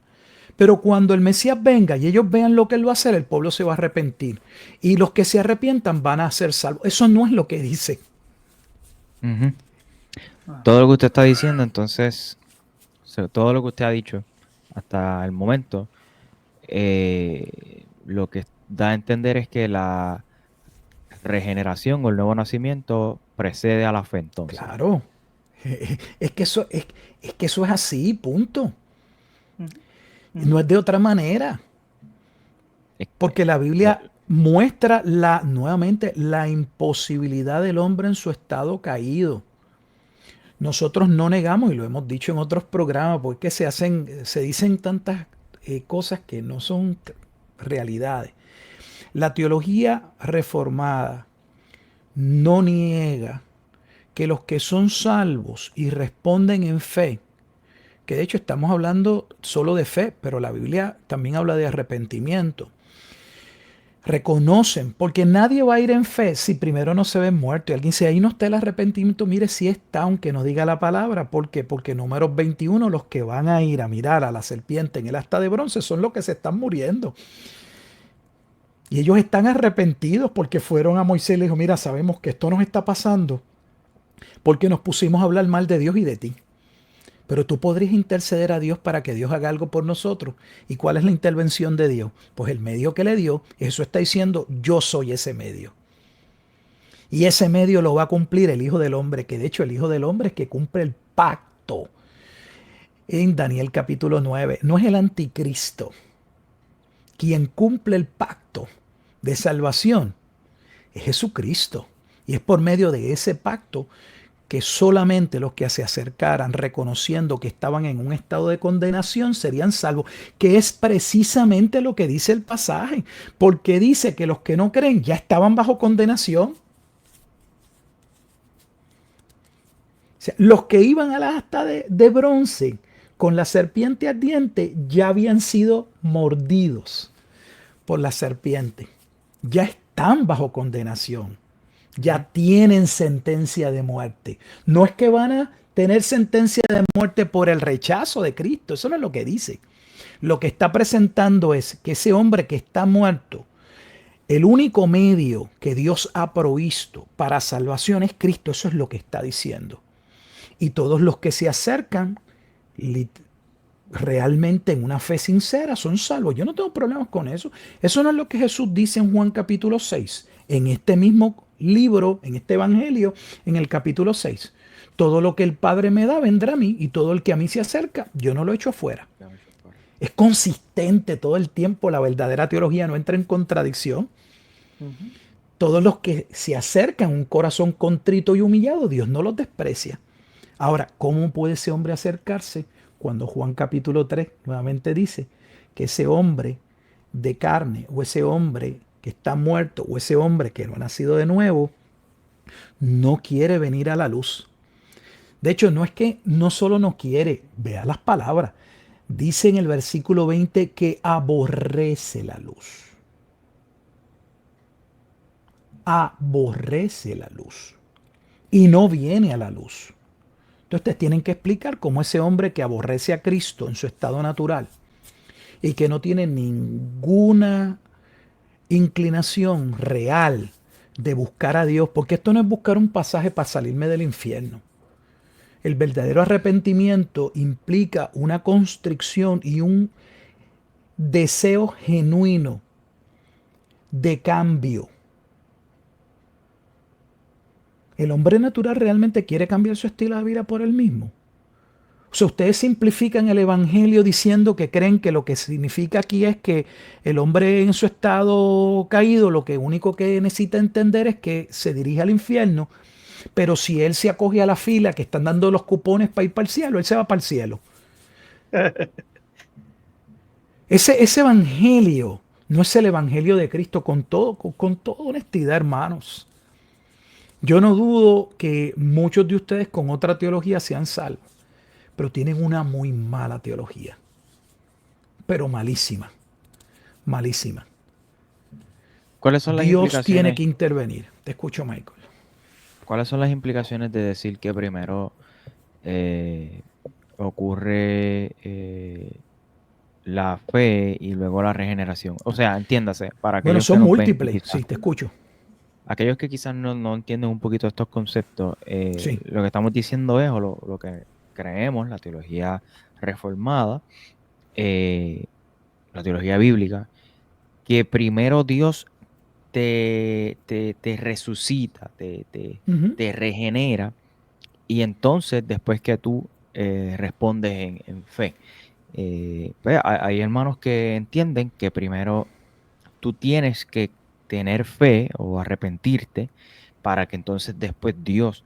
Pero cuando el Mesías venga y ellos vean lo que él va a hacer, el pueblo se va a arrepentir. Y los que se arrepientan van a ser salvos. Eso no es lo que dice. Todo lo que usted está diciendo, entonces, todo lo que usted ha dicho hasta el momento, lo que da a entender es que la regeneración o el nuevo nacimiento precede a la fe, entonces. Claro. Es que eso es así, punto. No es de otra manera. Porque la Biblia muestra nuevamente la imposibilidad del hombre en su estado caído. Nosotros no negamos, y lo hemos dicho en otros programas, porque se dicen tantas cosas que no son realidades. La teología reformada no niega que los que son salvos y responden en fe, que de hecho estamos hablando solo de fe, pero la Biblia también habla de arrepentimiento. Reconocen, porque nadie va a ir en fe si primero no se ve muerto. Y alguien dice, ahí no está el arrepentimiento. Mire, si está, aunque no diga la palabra. ¿Por qué? Porque Números 21, los que van a ir a mirar a la serpiente en el asta de bronce son los que se están muriendo. Y ellos están arrepentidos porque fueron a Moisés y le dijo, mira, sabemos que esto nos está pasando porque nos pusimos a hablar mal de Dios y de ti. Pero tú podrías interceder a Dios para que Dios haga algo por nosotros. ¿Y cuál es la intervención de Dios? Pues el medio que le dio, eso está diciendo, yo soy ese medio. Y ese medio lo va a cumplir el Hijo del Hombre, que de hecho el Hijo del Hombre es que cumple el pacto. En Daniel capítulo 9, no es el anticristo. Quien cumple el pacto de salvación es Jesucristo. Y es por medio de ese pacto que solamente los que se acercaran reconociendo que estaban en un estado de condenación serían salvos, que es precisamente lo que dice el pasaje, porque dice que los que no creen ya estaban bajo condenación. O sea, los que iban a la asta de bronce con la serpiente ardiente ya habían sido mordidos por la serpiente, ya están bajo condenación. Ya tienen sentencia de muerte. No es que van a tener sentencia de muerte por el rechazo de Cristo. Eso no es lo que dice. Lo que está presentando es que ese hombre que está muerto, el único medio que Dios ha provisto para salvación es Cristo. Eso es lo que está diciendo. Y todos los que se acercan realmente en una fe sincera son salvos. Yo no tengo problemas con eso. Eso no es lo que Jesús dice en Juan capítulo 6. En este mismo libro, en este evangelio, en el capítulo 6. Todo lo que el Padre me da vendrá a mí, y todo el que a mí se acerca, yo no lo echo afuera. Es consistente todo el tiempo. La verdadera teología no entra en contradicción. Todos los que se acercan a un corazón contrito y humillado, Dios no los desprecia. Ahora, ¿cómo puede ese hombre acercarse? Cuando Juan capítulo 3 nuevamente dice que ese hombre de carne, o ese hombre que está muerto, o ese hombre que no ha nacido de nuevo, no quiere venir a la luz. De hecho, no es que no solo no quiere, vea las palabras. Dice en el versículo 20 que aborrece la luz. Aborrece la luz. Y no viene a la luz. Entonces te tienen que explicar cómo ese hombre que aborrece a Cristo en su estado natural y que no tiene ninguna inclinación real de buscar a Dios, porque esto no es buscar un pasaje para salirme del infierno. El verdadero arrepentimiento implica una constricción y un deseo genuino de cambio. El hombre natural realmente quiere cambiar su estilo de vida por él mismo. O sea, ustedes simplifican el evangelio diciendo que creen que lo que significa aquí es que el hombre en su estado caído, lo que único que necesita entender es que se dirige al infierno, pero si él se acoge a la fila que están dando los cupones para ir para el cielo, él se va para el cielo. Ese evangelio no es el evangelio de Cristo, con toda honestidad, hermanos. Yo no dudo que muchos de ustedes con otra teología sean salvos, pero tienen una muy mala teología. Pero malísima. Malísima. ¿Cuáles son las Dios implicaciones? tiene que intervenir. Te escucho, Michael. ¿Cuáles son las implicaciones de decir que primero ocurre la fe y luego la regeneración? O sea, entiéndase, para aquellos Bueno, son que nos ven, múltiples. quizás, Sí, te escucho. aquellos que quizás no entienden un poquito estos conceptos, Sí. lo que estamos diciendo es, o lo que creemos, la teología reformada, la teología bíblica, que primero Dios te resucita, te regenera, y entonces después que tú respondes en fe. Pues, hay hermanos que entienden que primero tú tienes que tener fe o arrepentirte para que entonces después Dios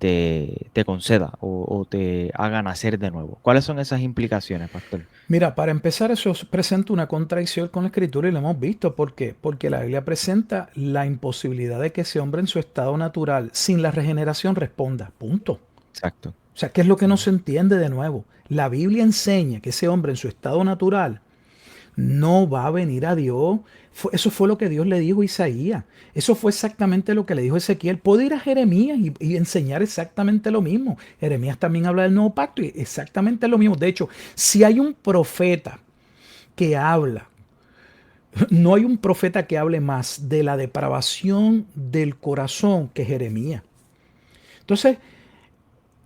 te conceda o te haga nacer de nuevo. ¿Cuáles son esas implicaciones, pastor? Mira, para empezar, eso presenta una contradicción con la Escritura y lo hemos visto. ¿Por qué? Porque la Biblia presenta la imposibilidad de que ese hombre en su estado natural, sin la regeneración, responda. Punto. Exacto. O sea, ¿qué es lo que no se entiende de nuevo? La Biblia enseña que ese hombre en su estado natural no va a venir a Dios. Eso fue lo que Dios le dijo a Isaías. Eso fue exactamente lo que le dijo Ezequiel. Puede ir a Jeremías y enseñar exactamente lo mismo. Jeremías también habla del nuevo pacto y exactamente lo mismo. De hecho, si hay un profeta que habla, no hay un profeta que hable más de la depravación del corazón que Jeremías. Entonces,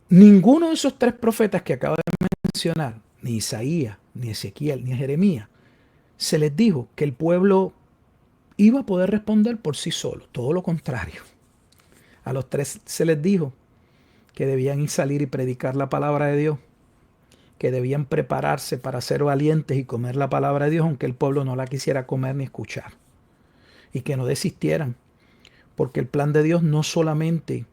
ninguno de esos tres profetas que acabo de mencionar, ni Isaías, ni Ezequiel, ni Jeremías, se les dijo que el pueblo iba a poder responder por sí solo. Todo lo contrario. A los tres se les dijo que debían ir salir y predicar la palabra de Dios, que debían prepararse para ser valientes y comer la palabra de Dios, aunque el pueblo no la quisiera comer ni escuchar. Y que no desistieran, porque el plan de Dios no solamente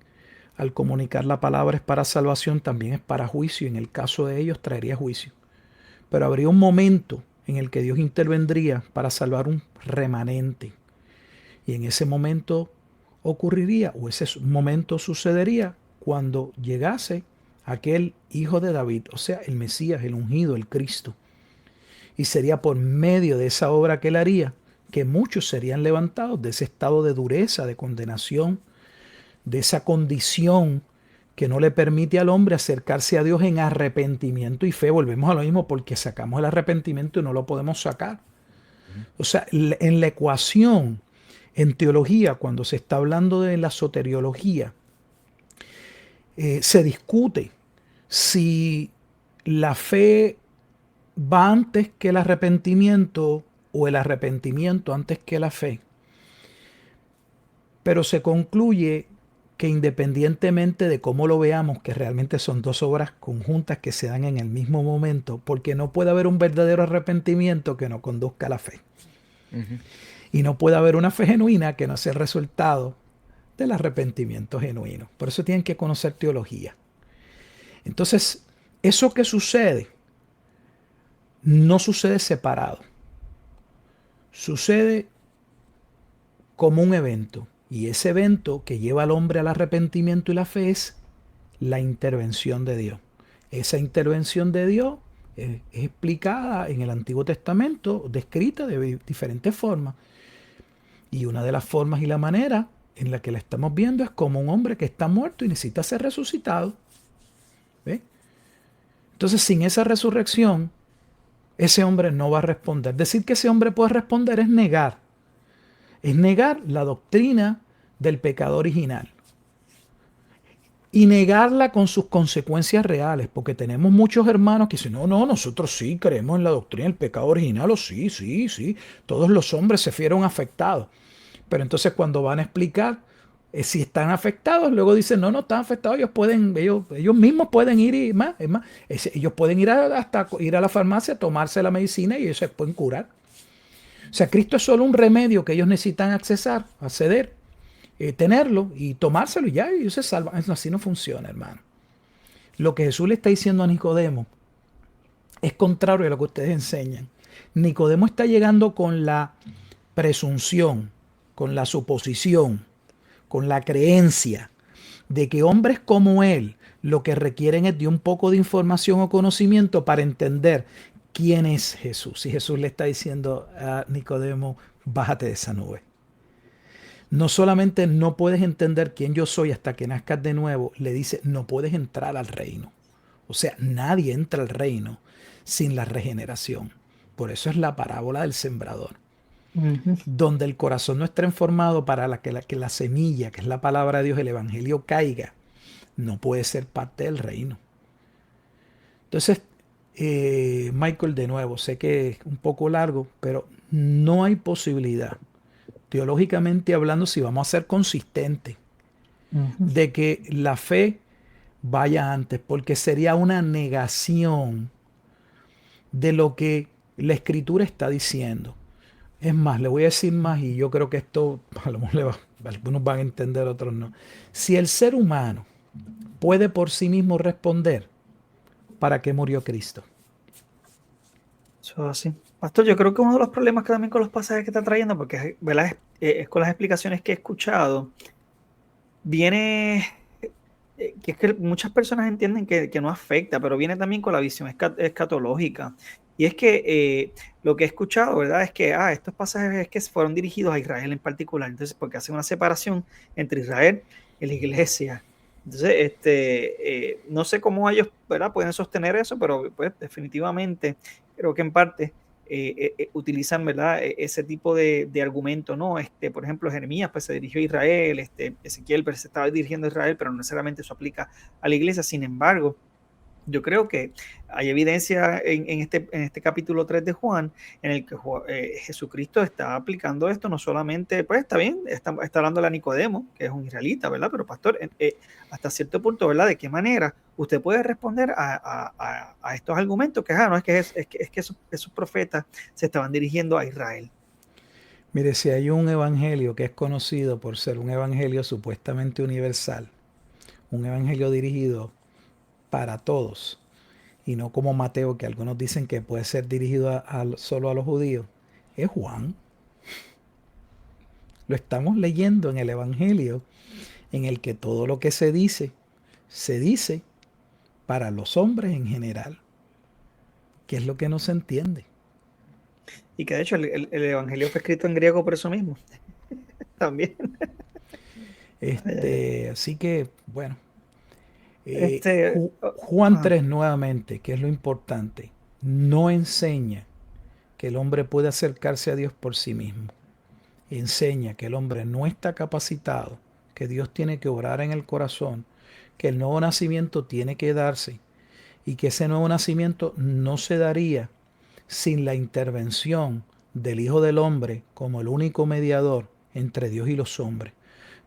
al comunicar la palabra es para salvación, también es para juicio. En el caso de ellos traería juicio. Pero habría un momento en el que Dios intervendría para salvar un remanente. Y en ese momento ocurriría, o ese momento sucedería, cuando llegase aquel hijo de David, o sea, el Mesías, el ungido, el Cristo. Y sería por medio de esa obra que él haría que muchos serían levantados de ese estado de dureza, de condenación, de esa condición que no le permite al hombre acercarse a Dios en arrepentimiento y fe. Volvemos a lo mismo porque sacamos el arrepentimiento y no lo podemos sacar. O sea, en la ecuación, en teología, cuando se está hablando de la soteriología, se discute si la fe va antes que el arrepentimiento o el arrepentimiento antes que la fe. Pero se concluye que independientemente de cómo lo veamos, que realmente son dos obras conjuntas que se dan en el mismo momento, porque no puede haber un verdadero arrepentimiento que no conduzca a la fe. Y no puede haber una fe genuina que no sea el resultado del arrepentimiento genuino. Por eso tienen que conocer teología. Entonces, eso que sucede, no sucede separado. Sucede como un evento. Y ese evento que lleva al hombre al arrepentimiento y la fe es la intervención de Dios. Esa intervención de Dios es explicada en el Antiguo Testamento, descrita de diferentes formas. Y una de las formas y la manera en la que la estamos viendo es como un hombre que está muerto y necesita ser resucitado. ¿Ve? Entonces, sin esa resurrección, ese hombre no va a responder. Decir que ese hombre puede responder es negar. Es negar la doctrina del pecado original. Y negarla con sus consecuencias reales, porque tenemos muchos hermanos que dicen, no, nosotros sí creemos en la doctrina del pecado original, o sí, todos los hombres se vieron afectados. Pero entonces cuando van a explicar si están afectados, luego dicen, no están afectados, ellos mismos pueden ir y más, es más, ellos pueden ir hasta ir a la farmacia, tomarse la medicina y ellos se pueden curar. O sea, Cristo es solo un remedio que ellos necesitan acceder, tenerlo y tomárselo y ya, y ellos se salvan. Así no funciona, hermano. Lo que Jesús le está diciendo a Nicodemo es contrario a lo que ustedes enseñan. Nicodemo está llegando con la presunción, con la suposición, con la creencia de que hombres como él lo que requieren es de un poco de información o conocimiento para entender quién es Jesús. Y Jesús le está diciendo a Nicodemo, bájate de esa nube. No solamente no puedes entender quién yo soy hasta que nazcas de nuevo, le dice, no puedes entrar al reino. O sea, nadie entra al reino sin la regeneración. Por eso es la parábola del sembrador. Donde el corazón no está informado para que la semilla, que es la palabra de Dios, el evangelio caiga, no puede ser parte del reino. Entonces, Michael, de nuevo, sé que es un poco largo, pero no hay posibilidad, teológicamente hablando, si vamos a ser consistentes, de que la fe vaya antes, porque sería una negación de lo que la Escritura está diciendo. Es más, le voy a decir más, y yo creo que esto a lo mejor algunos van a entender, otros no. Si el ser humano puede por sí mismo responder, ¿para qué murió Cristo? Eso así. Pastor, yo creo que uno de los problemas que también con los pasajes que está trayendo, porque ¿verdad? Es con las explicaciones que he escuchado, viene que es que muchas personas entienden que no afecta, pero viene también con la visión escatológica. Y es que lo que he escuchado, ¿verdad? Es que estos pasajes es que fueron dirigidos a Israel en particular, entonces porque hacen una separación entre Israel y la iglesia. Entonces, no sé cómo ellos, ¿verdad? Pueden sostener eso, pero pues definitivamente creo que en parte utilizan, ¿verdad? Ese tipo de argumento, ¿no? Por ejemplo, Jeremías pues se dirigió a Israel, Ezequiel pues, se estaba dirigiendo a Israel, pero no necesariamente eso aplica a la iglesia. Sin embargo, yo creo que hay evidencia en este capítulo 3 de Juan, en el que Jesucristo está aplicando esto, no solamente, pues está bien, está hablando a Nicodemo, que es un israelita, ¿verdad? Pero pastor, hasta cierto punto, ¿verdad? ¿De qué manera usted puede responder a estos argumentos? Que no, es que esos profetas se estaban dirigiendo a Israel. Mire, si hay un evangelio que es conocido por ser un evangelio supuestamente universal, un evangelio dirigido para todos y no como Mateo, que algunos dicen que puede ser dirigido solo a los judíos, es Juan. Lo estamos leyendo en el evangelio en el que todo lo que se dice para los hombres en general, que es lo que no se entiende. Y que de hecho el Evangelio fue escrito en griego por eso mismo. También. Así que, bueno, Este, Juan 3 nuevamente, que es lo importante, no enseña que el hombre puede acercarse a Dios por sí mismo. Enseña que el hombre no está capacitado, que Dios tiene que obrar en el corazón, que el nuevo nacimiento tiene que darse y que ese nuevo nacimiento no se daría sin la intervención del Hijo del Hombre como el único mediador entre Dios y los hombres,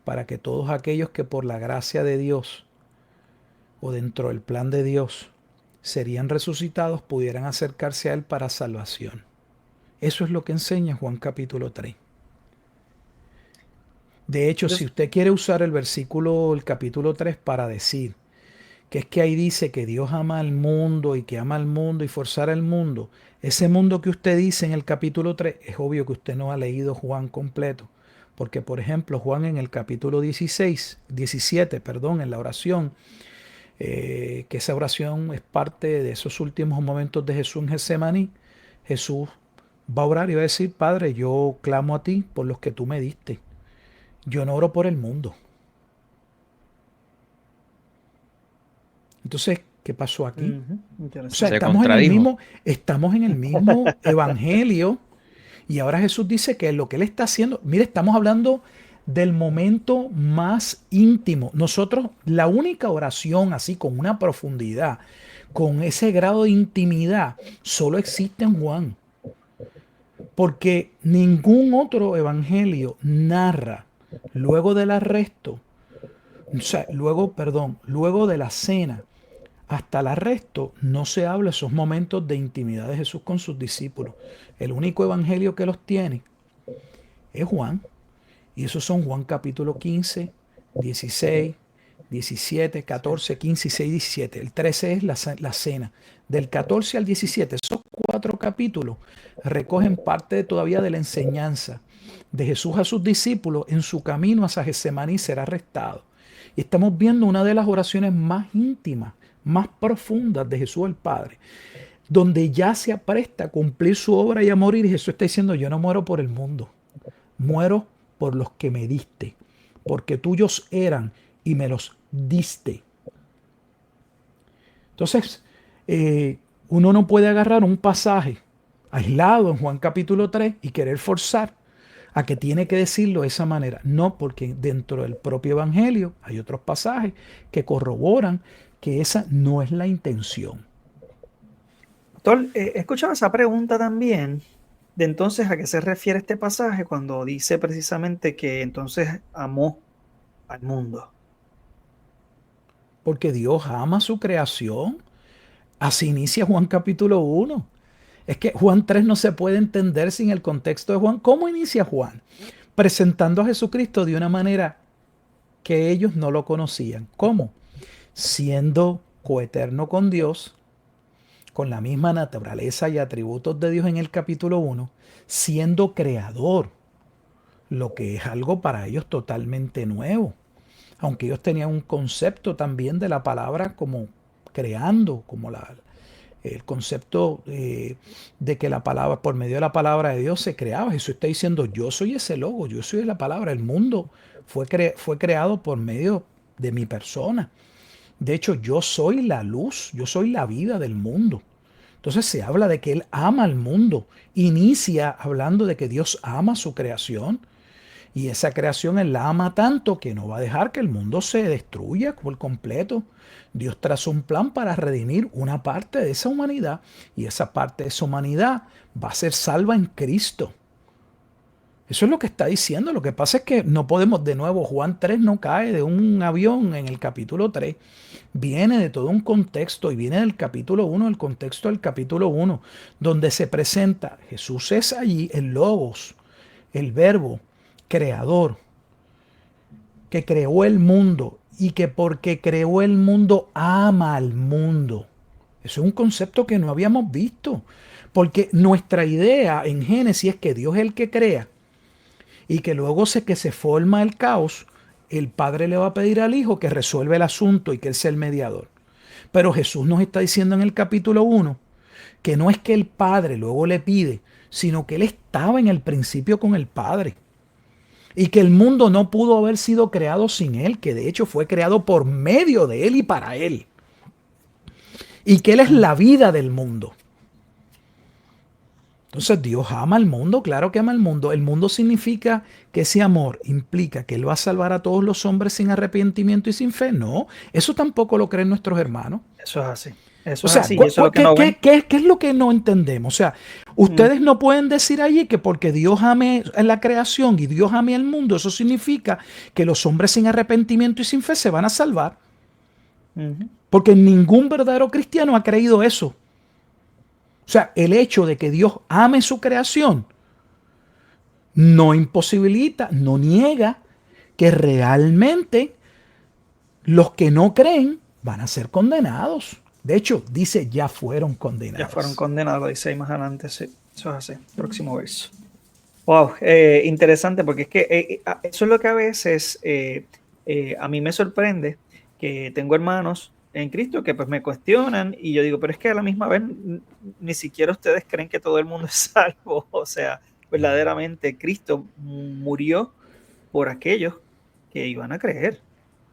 para que todos aquellos que por la gracia de Dios o dentro del plan de Dios serían resucitados pudieran acercarse a Él para salvación. Eso es lo que enseña Juan capítulo 3. De hecho, si usted quiere usar el capítulo 3 para decir que es que ahí dice que Dios ama al mundo y que ama al mundo y forzar al mundo, ese mundo que usted dice en el capítulo 3, es obvio que usted no ha leído Juan completo. Porque, por ejemplo, Juan en el capítulo 17, en la oración, que esa oración es parte de esos últimos momentos de Jesús en Getsemaní, Jesús va a orar y va a decir, Padre, yo clamo a ti por los que tú me diste. Yo no oro por el mundo. Entonces, ¿qué pasó aquí? O sea, estamos en el mismo evangelio y ahora Jesús dice que lo que Él está haciendo, mire, estamos hablando del momento más íntimo. Nosotros, la única oración así con una profundidad, con ese grado de intimidad, solo existe en Juan. Porque ningún otro evangelio narra luego del arresto, luego de la cena, hasta el arresto, no se habla de esos momentos de intimidad de Jesús con sus discípulos. El único evangelio que los tiene es Juan. Y esos son Juan capítulo 15, 16, 17, 14, 15, 16, 17. El 13 es la cena. Del 14 al 17, esos 4 capítulos recogen parte todavía de la enseñanza de Jesús a sus discípulos en su camino hacia Getsemaní ser arrestado. Y estamos viendo una de las oraciones más íntimas, más profundas de Jesús el Padre, donde ya se apresta a cumplir su obra y a morir. Y Jesús está diciendo, yo no muero por el mundo, muero por los que me diste, porque tuyos eran y me los diste. Entonces, uno no puede agarrar un pasaje aislado en Juan capítulo 3 y querer forzar a que tiene que decirlo de esa manera. No, porque dentro del propio evangelio hay otros pasajes que corroboran que esa no es la intención. Doctor, he escuchado esa pregunta también, de entonces a qué se refiere este pasaje cuando dice precisamente que entonces amó al mundo. Porque Dios ama su creación. Así inicia Juan capítulo 1. Es que Juan 3 no se puede entender sin el contexto de Juan. ¿Cómo inicia Juan? Presentando a Jesucristo de una manera que ellos no lo conocían. ¿Cómo? Siendo coeterno con Dios, con la misma naturaleza y atributos de Dios en el capítulo 1, siendo creador, lo que es algo para ellos totalmente nuevo. Aunque ellos tenían un concepto también de la palabra como creando, como el concepto de que la palabra, por medio de la palabra de Dios se creaba. Jesús está diciendo, yo soy ese logo, yo soy la palabra. El mundo fue creado por medio de mi persona. De hecho, yo soy la luz, yo soy la vida del mundo. Entonces se habla de que Él ama al mundo. Inicia hablando de que Dios ama su creación. Y esa creación Él la ama tanto que no va a dejar que el mundo se destruya por completo. Dios trazó un plan para redimir una parte de esa humanidad. Y esa parte de esa humanidad va a ser salva en Cristo. Eso es lo que está diciendo. Lo que pasa es que no podemos, de nuevo, Juan 3 no cae de un avión en el capítulo 3. Viene de todo un contexto y viene del capítulo 1, el contexto del capítulo 1, donde se presenta, Jesús es allí, el Logos, el Verbo, creador, que creó el mundo y que porque creó el mundo, ama al mundo. Eso es un concepto que no habíamos visto. Porque nuestra idea en Génesis es que Dios es el que crea y que luego que se forma el caos, el Padre le va a pedir al Hijo que resuelva el asunto y que Él sea el mediador. Pero Jesús nos está diciendo en el capítulo 1 que no es que el Padre luego le pide, sino que Él estaba en el principio con el Padre. Y que el mundo no pudo haber sido creado sin Él, que de hecho fue creado por medio de Él y para Él. Y que Él es la vida del mundo. Entonces Dios ama al mundo, claro que ama al mundo. El mundo significa que ese amor implica que Él va a salvar a todos los hombres sin arrepentimiento y sin fe. No, eso tampoco lo creen nuestros hermanos. Eso es así. Eso O es sea, así. Eso es lo que no ven. ¿qué es lo que no entendemos? O sea, ustedes no pueden decir allí que porque Dios ame la creación y Dios ame el mundo, eso significa que los hombres sin arrepentimiento y sin fe se van a salvar. Porque ningún verdadero cristiano ha creído eso. O sea, el hecho de que Dios ame su creación no imposibilita, no niega que realmente los que no creen van a ser condenados. De hecho, dice, ya fueron condenados. Ya fueron condenados, dice ahí más adelante. Sí, eso es así. Próximo verso. Wow, interesante, porque es que eso es lo que a veces a mí me sorprende, que tengo hermanos en Cristo que pues me cuestionan y yo digo, pero es que a la misma vez ni siquiera ustedes creen que todo el mundo es salvo. O sea, verdaderamente Cristo murió por aquellos que iban a creer.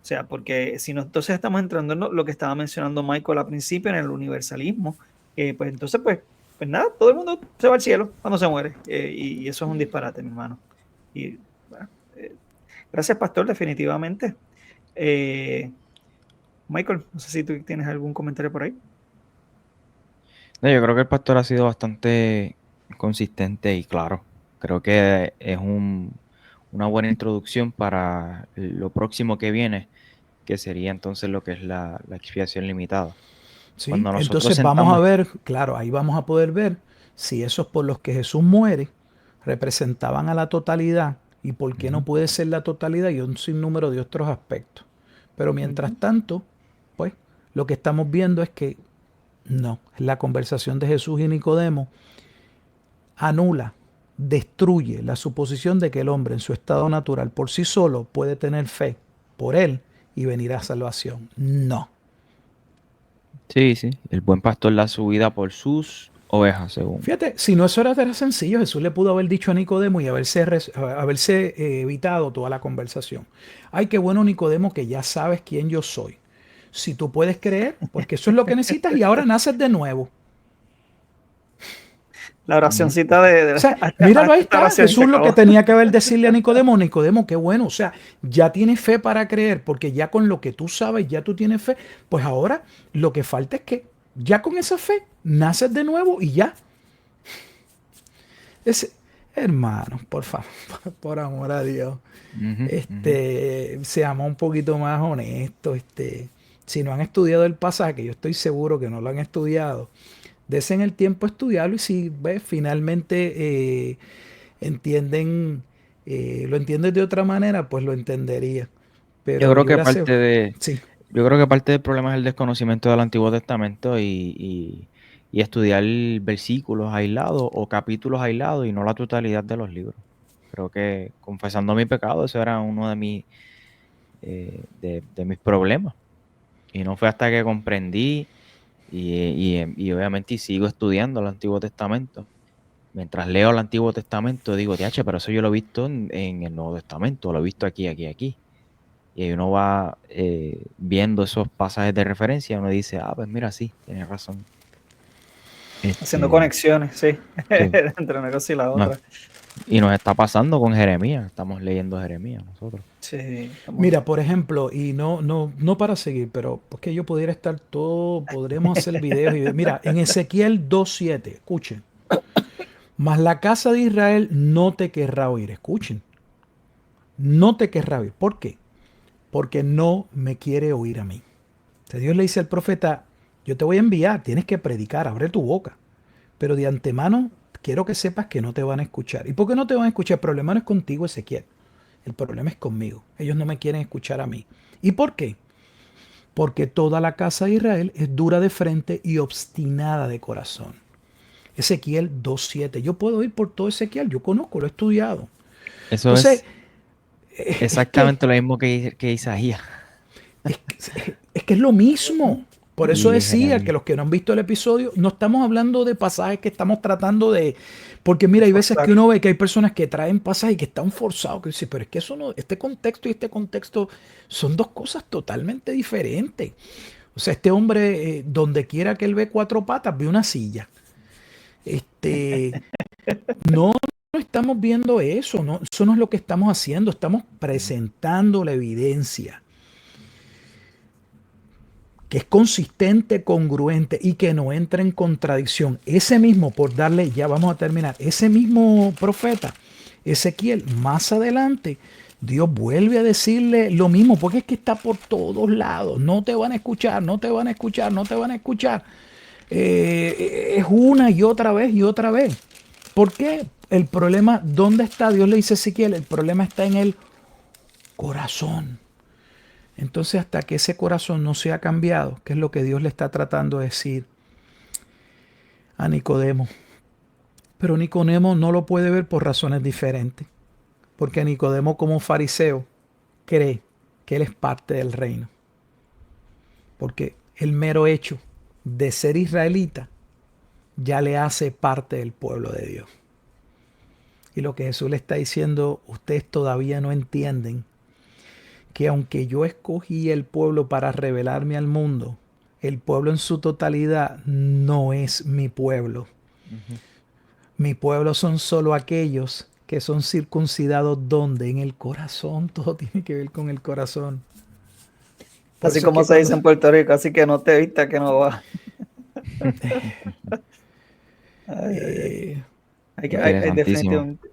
O sea, porque si no, entonces estamos entrando en lo que estaba mencionando Michael al principio, en el universalismo, pues entonces pues nada, todo el mundo se va al cielo cuando se muere, y eso es un disparate, mi hermano. Y bueno, gracias, pastor, definitivamente. Michael, no sé si tú tienes algún comentario por ahí. No, yo creo que el pastor ha sido bastante consistente y claro. Creo que es una buena introducción para lo próximo que viene, que sería entonces lo que es la expiación limitada. ¿Sí? Cuando nosotros Entonces vamos a sentamos, ver, claro, ahí vamos a poder ver si esos por los que Jesús muere representaban a la totalidad y por qué no puede ser la totalidad y un sinnúmero de otros aspectos. Pero mientras tanto, pues lo que estamos viendo es que no, la conversación de Jesús y Nicodemo anula, destruye la suposición de que el hombre en su estado natural por sí solo puede tener fe por él y venir a salvación. No. sí, el buen pastor da su vida por sus ovejas, según. Fíjate, si no eso era sencillo, Jesús le pudo haber dicho a Nicodemo y haberse evitado toda la conversación. Ay, qué bueno, Nicodemo, que ya sabes quién yo soy. Si tú puedes creer, porque eso es lo que necesitas y ahora naces de nuevo. La oracioncita de O sea, míralo, ahí está. Jesús lo que tenía que haber decirle a Nicodemo, Nicodemo, qué bueno, o sea, ya tienes fe para creer, porque ya con lo que tú sabes, ya tú tienes fe, pues ahora lo que falta es que ya con esa fe naces de nuevo y ya. Hermano, por favor, por amor a Dios, seamos un poquito más honestos, si no han estudiado el pasaje, que yo estoy seguro que no lo han estudiado, desen el tiempo a estudiarlo y si ves, finalmente entienden, lo entiendes de otra manera, pues lo entendería. Pero Yo creo que parte sí. Yo creo que parte del problema es el desconocimiento del Antiguo Testamento y estudiar versículos aislados o capítulos aislados y no la totalidad de los libros. Creo que, confesando mi pecado, eso era uno de mis problemas. Y no fue hasta que comprendí y obviamente sigo estudiando el Antiguo Testamento. Mientras leo el Antiguo Testamento digo, TH, pero eso yo lo he visto en el Nuevo Testamento, lo he visto aquí. Y ahí uno va viendo esos pasajes de referencia y uno dice, pues mira, sí, tienes razón. Haciendo conexiones, sí, sí. entre una cosa y la otra. Y nos está pasando con Jeremías, estamos leyendo Jeremías nosotros. Sí, mira, por ejemplo, y no para seguir, pero porque yo pudiera estar todo, podremos hacer videos y mira, en Ezequiel 2:7, escuchen. Mas la casa de Israel no te querrá oír, escuchen. No te querrá oír. ¿Por qué? Porque no me quiere oír a mí. Entonces Dios le dice al profeta, yo te voy a enviar, tienes que predicar, abre tu boca. Pero de antemano quiero que sepas que no te van a escuchar. ¿Y por qué no te van a escuchar? El problema no es contigo, Ezequiel. El problema es conmigo. Ellos no me quieren escuchar a mí. ¿Y por qué? Porque toda la casa de Israel es dura de frente y obstinada de corazón. Ezequiel 2:7. Yo puedo ir por todo Ezequiel, yo conozco, lo he estudiado. Eso Entonces, es es que, exactamente lo mismo que Isaías. es que es lo mismo. Por eso Y decía que los que no han visto el episodio, no estamos hablando de pasajes que estamos tratando de... Porque mira, hay veces que uno ve que hay personas que traen pasajes y que están forzados, que dice, pero es que eso no, este contexto y este contexto son dos cosas totalmente diferentes. O sea, este hombre, donde quiera que él ve cuatro patas, ve una silla. Este, no, no estamos viendo eso, no, eso no es lo que estamos haciendo, estamos presentando la evidencia que es consistente, congruente y que no entra en contradicción. Ese mismo, por darle, ya vamos a terminar, ese mismo profeta, Ezequiel, más adelante, Dios vuelve a decirle lo mismo, porque es que está por todos lados, no te van a escuchar, no te van a escuchar, no te van a escuchar. Es una y otra vez y otra vez. ¿Por qué? El problema, ¿dónde está? Dios le dice a Ezequiel, el problema está en el corazón. Entonces, hasta que ese corazón no sea cambiado, que es lo que Dios le está tratando de decir a Nicodemo. Pero Nicodemo no lo puede ver por razones diferentes. Porque Nicodemo, como fariseo, cree que él es parte del reino. Porque el mero hecho de ser israelita ya le hace parte del pueblo de Dios. Y lo que Jesús le está diciendo, ustedes todavía no entienden que aunque yo escogí el pueblo para revelarme al mundo, el pueblo en su totalidad no es mi pueblo. Mi pueblo son solo aquellos que son circuncidados donde en el corazón, todo tiene que ver con el corazón. Por Así eso es como que se dice en Puerto Rico, así que no te vista que no va. eh, Hay Interesantísimo. definitivamente.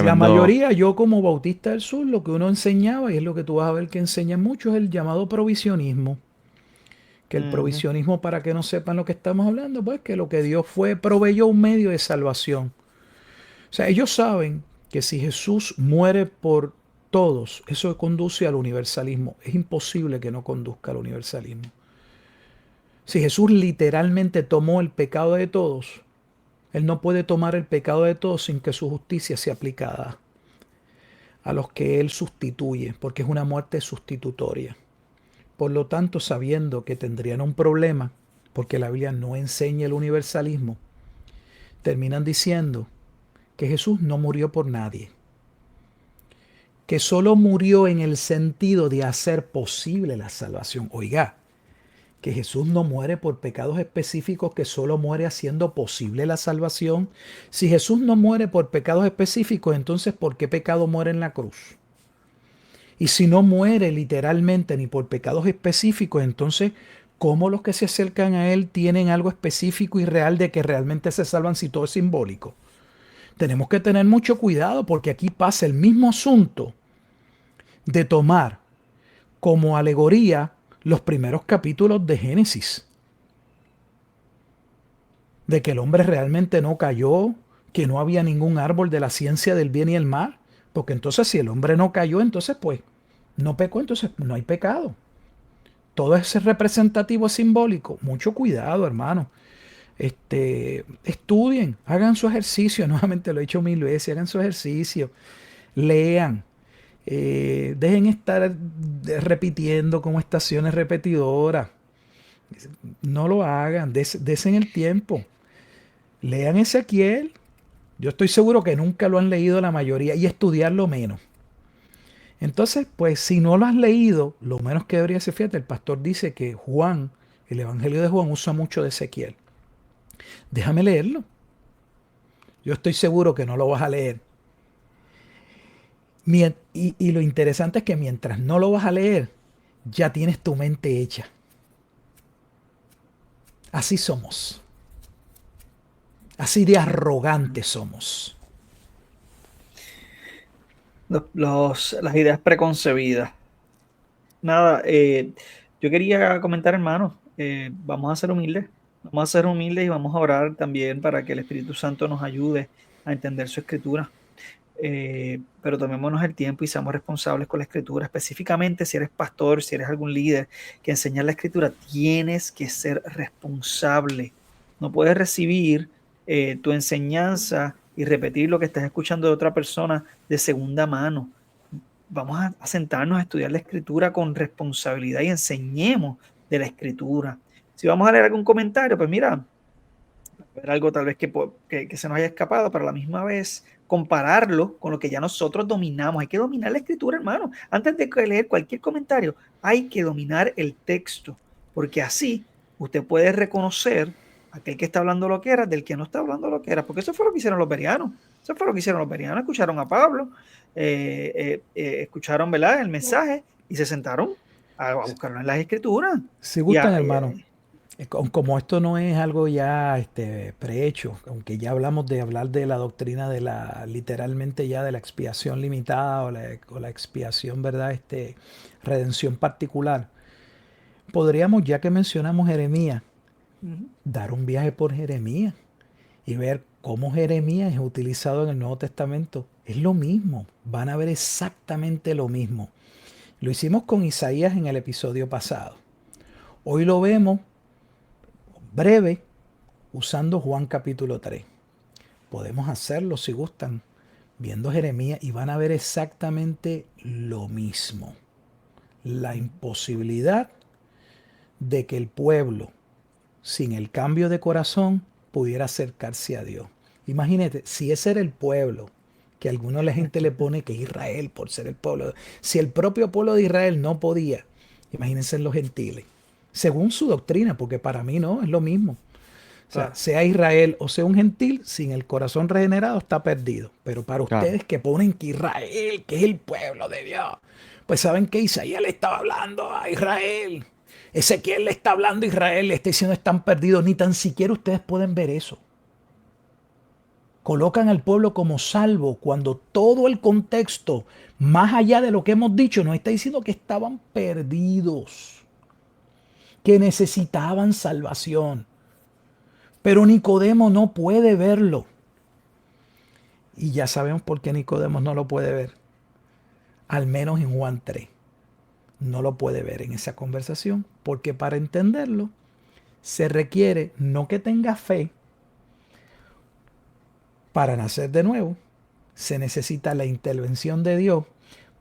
la Tremendo. mayoría, yo como bautista del sur, lo que uno enseñaba, y es lo que tú vas a ver que enseñan mucho, es el llamado provisionismo. Que el provisionismo, para que no sepan lo que estamos hablando, pues que lo que Dios fue, proveyó un medio de salvación. O sea, ellos saben que si Jesús muere por todos, eso conduce al universalismo. Es imposible que no conduzca al universalismo. Si Jesús literalmente tomó el pecado de todos, Él no puede tomar el pecado de todos sin que su justicia sea aplicada a los que Él sustituye, porque es una muerte sustitutoria. Por lo tanto, sabiendo que tendrían un problema, porque la Biblia no enseña el universalismo, terminan diciendo que Jesús no murió por nadie, que solo murió en el sentido de hacer posible la salvación. Oiga, que Jesús no muere por pecados específicos, que solo muere haciendo posible la salvación. Si Jesús no muere por pecados específicos, entonces ¿por qué pecado muere en la cruz? Y si no muere literalmente ni por pecados específicos, entonces ¿cómo los que se acercan a Él tienen algo específico y real de que realmente se salvan si todo es simbólico? Tenemos que tener mucho cuidado porque aquí pasa el mismo asunto de tomar como alegoría los primeros capítulos de Génesis. De que el hombre realmente no cayó, que no había ningún árbol de la ciencia del bien y el mal. Porque entonces si el hombre no cayó, entonces pues no pecó, entonces no hay pecado. Todo es representativo, es simbólico. Mucho cuidado, hermano. Estudien, hagan su ejercicio. Nuevamente lo he dicho mil veces, hagan su ejercicio. Lean. Dejen estar repitiendo como estaciones repetidoras. No lo hagan, desen el tiempo. Lean Ezequiel. Yo estoy seguro que nunca lo han leído la mayoría y estudiarlo menos. Entonces, pues si no lo has leído, lo menos que debería ser, fíjate, el pastor dice que Juan, el Evangelio de Juan usa mucho de Ezequiel. Déjame leerlo. Yo estoy seguro que no lo vas a leer. Y lo interesante es que mientras no lo vas a leer, ya tienes tu mente hecha. Así somos. Así de arrogantes somos. Las ideas preconcebidas. Nada, yo quería comentar, hermano, vamos a ser humildes. Vamos a ser humildes y vamos a orar también para que el Espíritu Santo nos ayude a entender su escritura. pero tomémonos el tiempo y seamos responsables con la escritura. Específicamente si eres pastor, si eres algún líder que enseña la escritura, tienes que ser responsable. No puedes recibir tu enseñanza y repetir lo que estás escuchando de otra persona de segunda mano. Vamos a sentarnos a estudiar la escritura con responsabilidad y enseñemos de la escritura. Si vamos a leer algún comentario, pues mira, ver algo tal vez que se nos haya escapado, pero a la misma vez compararlo con lo que ya nosotros dominamos. Hay que dominar la escritura, hermano. Antes de leer cualquier comentario, hay que dominar el texto, porque así usted puede reconocer aquel que está hablando lo que era del que no está hablando lo que era, porque eso fue lo que hicieron los bereanos. Eso fue lo que hicieron los bereanos. Escucharon a Pablo, escucharon, ¿verdad?, el mensaje y se sentaron a buscarlo en las escrituras. Si gustan, hermano, como esto no es algo ya prehecho, aunque ya hablamos de hablar de la doctrina de literalmente ya de la expiación limitada o la expiación, ¿verdad? Redención particular. Podríamos, ya que mencionamos Jeremías, dar un viaje por Jeremías y ver cómo Jeremías es utilizado en el Nuevo Testamento. Es lo mismo, van a ver exactamente lo mismo. Lo hicimos con Isaías en el episodio pasado. Hoy lo vemos breve usando Juan capítulo 3. Podemos hacerlo si gustan, viendo Jeremías, y van a ver exactamente lo mismo. La imposibilidad de que el pueblo, sin el cambio de corazón, pudiera acercarse a Dios. Imagínate, si ese era el pueblo, que a alguna la gente le pone que Israel por ser el pueblo, si el propio pueblo de Israel no podía, imagínense los gentiles, según su doctrina, porque para mí no, es lo mismo. O sea, sea Israel o sea un gentil, sin el corazón regenerado está perdido. Pero para ustedes que ponen que Israel, que es el pueblo de Dios, pues saben que Isaías le estaba hablando a Israel. Ezequiel le está hablando a Israel, le está diciendo están perdidos. Ni tan siquiera ustedes pueden ver eso. Colocan al pueblo como salvo cuando todo el contexto, más allá de lo que hemos dicho, nos está diciendo que estaban perdidos, que necesitaban salvación. Pero Nicodemo no puede verlo. Y ya sabemos por qué Nicodemo no lo puede ver. Al menos en Juan 3. No lo puede ver en esa conversación. Porque para entenderlo se requiere no que tenga fe. Para nacer de nuevo se necesita la intervención de Dios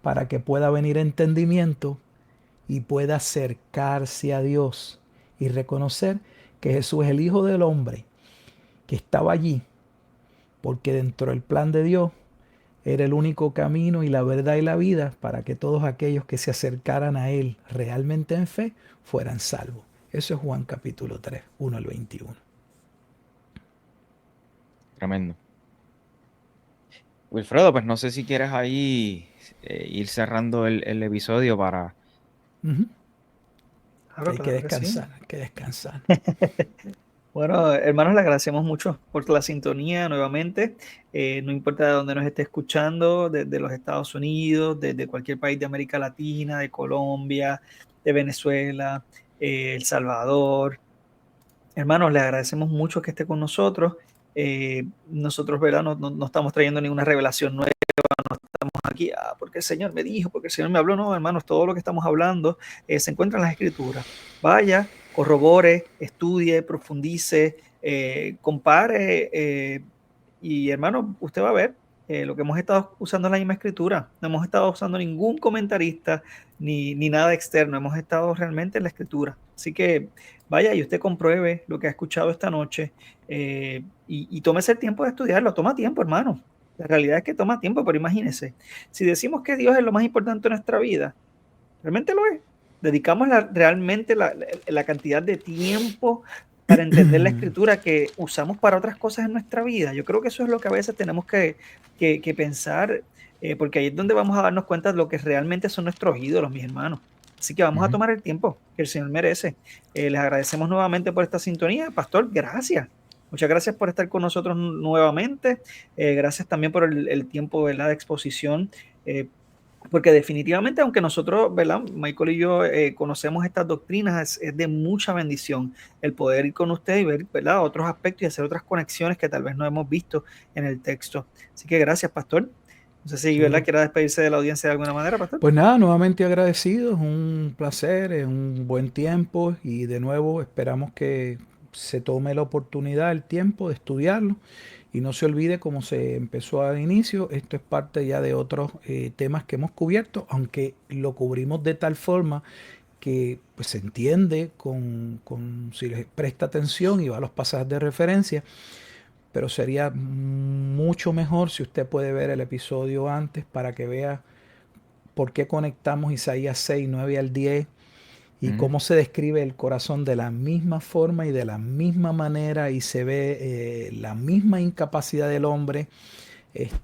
para que pueda venir entendimiento y pueda acercarse a Dios y reconocer que Jesús es el Hijo del Hombre, que estaba allí, porque dentro del plan de Dios era el único camino y la verdad y la vida para que todos aquellos que se acercaran a Él realmente en fe fueran salvos. Eso es Juan capítulo 3, 1 al 21. Tremendo. Wilfredo, pues no sé si quieres ahí ir cerrando el episodio para... Claro, hay que descansar, hay que descansar. Bueno, hermanos, le agradecemos mucho por la sintonía nuevamente. No importa de dónde nos esté escuchando, desde los Estados Unidos, desde cualquier país de América Latina, de Colombia, de Venezuela, El Salvador. Hermanos, le agradecemos mucho que esté con nosotros. Nosotros, ¿verdad? No estamos trayendo ninguna revelación nueva, no estamos aquí, porque el Señor me dijo, porque el Señor me habló. No, hermanos, todo lo que estamos hablando se encuentra en las Escrituras. Vaya, corrobore, estudie, profundice, compare, y hermano, usted va a ver lo que hemos estado usando en la misma escritura. No hemos estado usando ningún comentarista ni nada externo, hemos estado realmente en la escritura. Así que vaya y usted compruebe lo que ha escuchado esta noche y tómese el tiempo de estudiarlo. Toma tiempo, hermano. La realidad es que toma tiempo, pero imagínense, si decimos que Dios es lo más importante en nuestra vida, realmente lo es. Dedicamos realmente la cantidad de tiempo para entender la escritura que usamos para otras cosas en nuestra vida. Yo creo que eso es lo que a veces tenemos que pensar, porque ahí es donde vamos a darnos cuenta de lo que realmente son nuestros ídolos, mis hermanos. Así que vamos a tomar el tiempo que el Señor merece. Les agradecemos nuevamente por esta sintonía. Pastor, gracias. Muchas gracias por estar con nosotros nuevamente. Gracias también por el tiempo, ¿verdad?, de exposición. Porque definitivamente, aunque nosotros, ¿verdad?, Michael y yo conocemos estas doctrinas, es de mucha bendición el poder ir con usted y ver, ¿verdad?, otros aspectos y hacer otras conexiones que tal vez no hemos visto en el texto. Así que gracias, Pastor. No sé si, ¿verdad?, quiera despedirse de la audiencia de alguna manera, pastor. Pues nada, nuevamente agradecido, es un placer, es un buen tiempo y de nuevo esperamos que se tome la oportunidad, el tiempo de estudiarlo y no se olvide, como se empezó al inicio, esto es parte ya de otros temas que hemos cubierto, aunque lo cubrimos de tal forma que pues, se entiende si les presta atención y va a los pasajes de referencia, pero sería mucho mejor si usted puede ver el episodio antes para que vea por qué conectamos Isaías 6, 9 al 10 y cómo se describe el corazón de la misma forma y de la misma manera y se ve la misma incapacidad del hombre.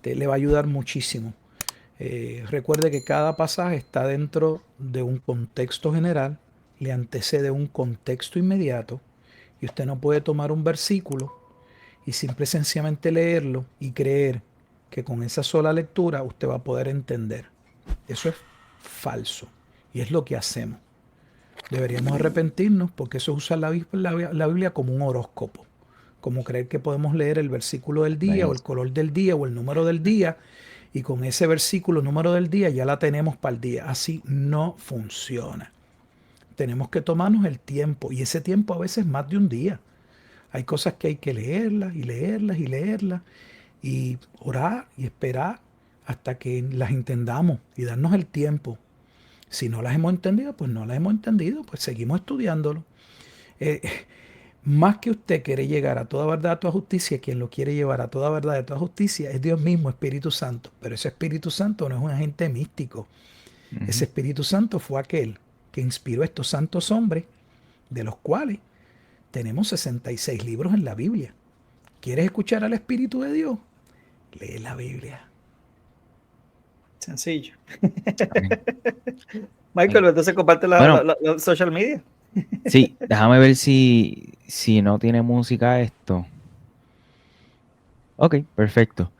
Le va a ayudar muchísimo. Recuerde que cada pasaje está dentro de un contexto general, le antecede un contexto inmediato y usted no puede tomar un versículo y simple y sencillamente leerlo y creer que con esa sola lectura usted va a poder entender. Eso es falso y es lo que hacemos. Deberíamos arrepentirnos porque eso es usar la Biblia como un horóscopo, como creer que podemos leer el versículo del día o el color del día o el número del día y con ese versículo, número del día, ya la tenemos para el día. Así no funciona. Tenemos que tomarnos el tiempo y ese tiempo a veces más de un día. Hay cosas que hay que leerlas y leerlas y leerlas y orar y esperar hasta que las entendamos y darnos el tiempo. Si no las hemos entendido, pues no las hemos entendido, pues seguimos estudiándolo. Eh, Más que usted quiere llegar a toda verdad, a toda justicia, quien lo quiere llevar a toda verdad, a toda justicia, es Dios mismo, Espíritu Santo. Pero ese Espíritu Santo no es un agente místico. Ese Espíritu Santo fue aquel que inspiró a estos santos hombres, de los cuales tenemos 66 libros en la Biblia. ¿Quieres escuchar al Espíritu de Dios? Lee la Biblia. Sencillo. Amén. Michael, entonces comparte Bueno, la social media. sí, déjame ver si no tiene música esto. Ok, perfecto.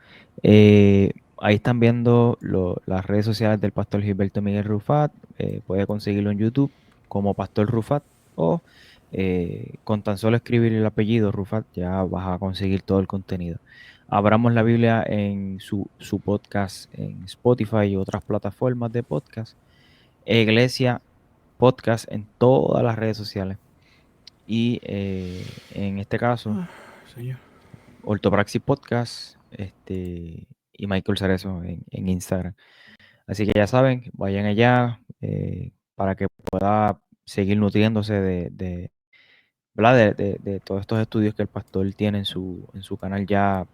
Ahí están viendo las redes sociales del pastor Gilberto Miguel Rufat. Puede conseguirlo en YouTube como Pastor Rufat o con tan solo escribir el apellido Rufat ya vas a conseguir todo el contenido. Abramos la Biblia en su podcast en Spotify y otras plataformas de podcast. Iglesia Podcast en todas las redes sociales. Y en este caso, Señor. Ortopraxis Podcast y Michael Cerezo en Instagram. Así que ya saben, vayan allá para que pueda seguir nutriéndose ¿verdad? de todos estos estudios que el pastor tiene en su canal ya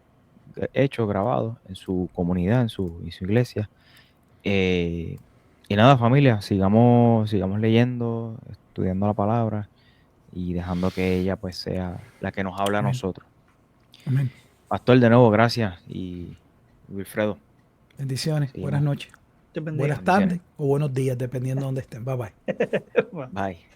hecho, grabado, en su comunidad, en su iglesia. Y nada, familia, sigamos leyendo, estudiando la palabra y dejando que ella pues sea la que nos habla a Amén. nosotros. Amén. Pastor, de nuevo, gracias. Y Wilfredo. Bendiciones. Seguimos. Buenas noches. Te bendiga. Buenas tardes o buenos días, dependiendo de dónde estén. Bye bye. Bueno. Bye.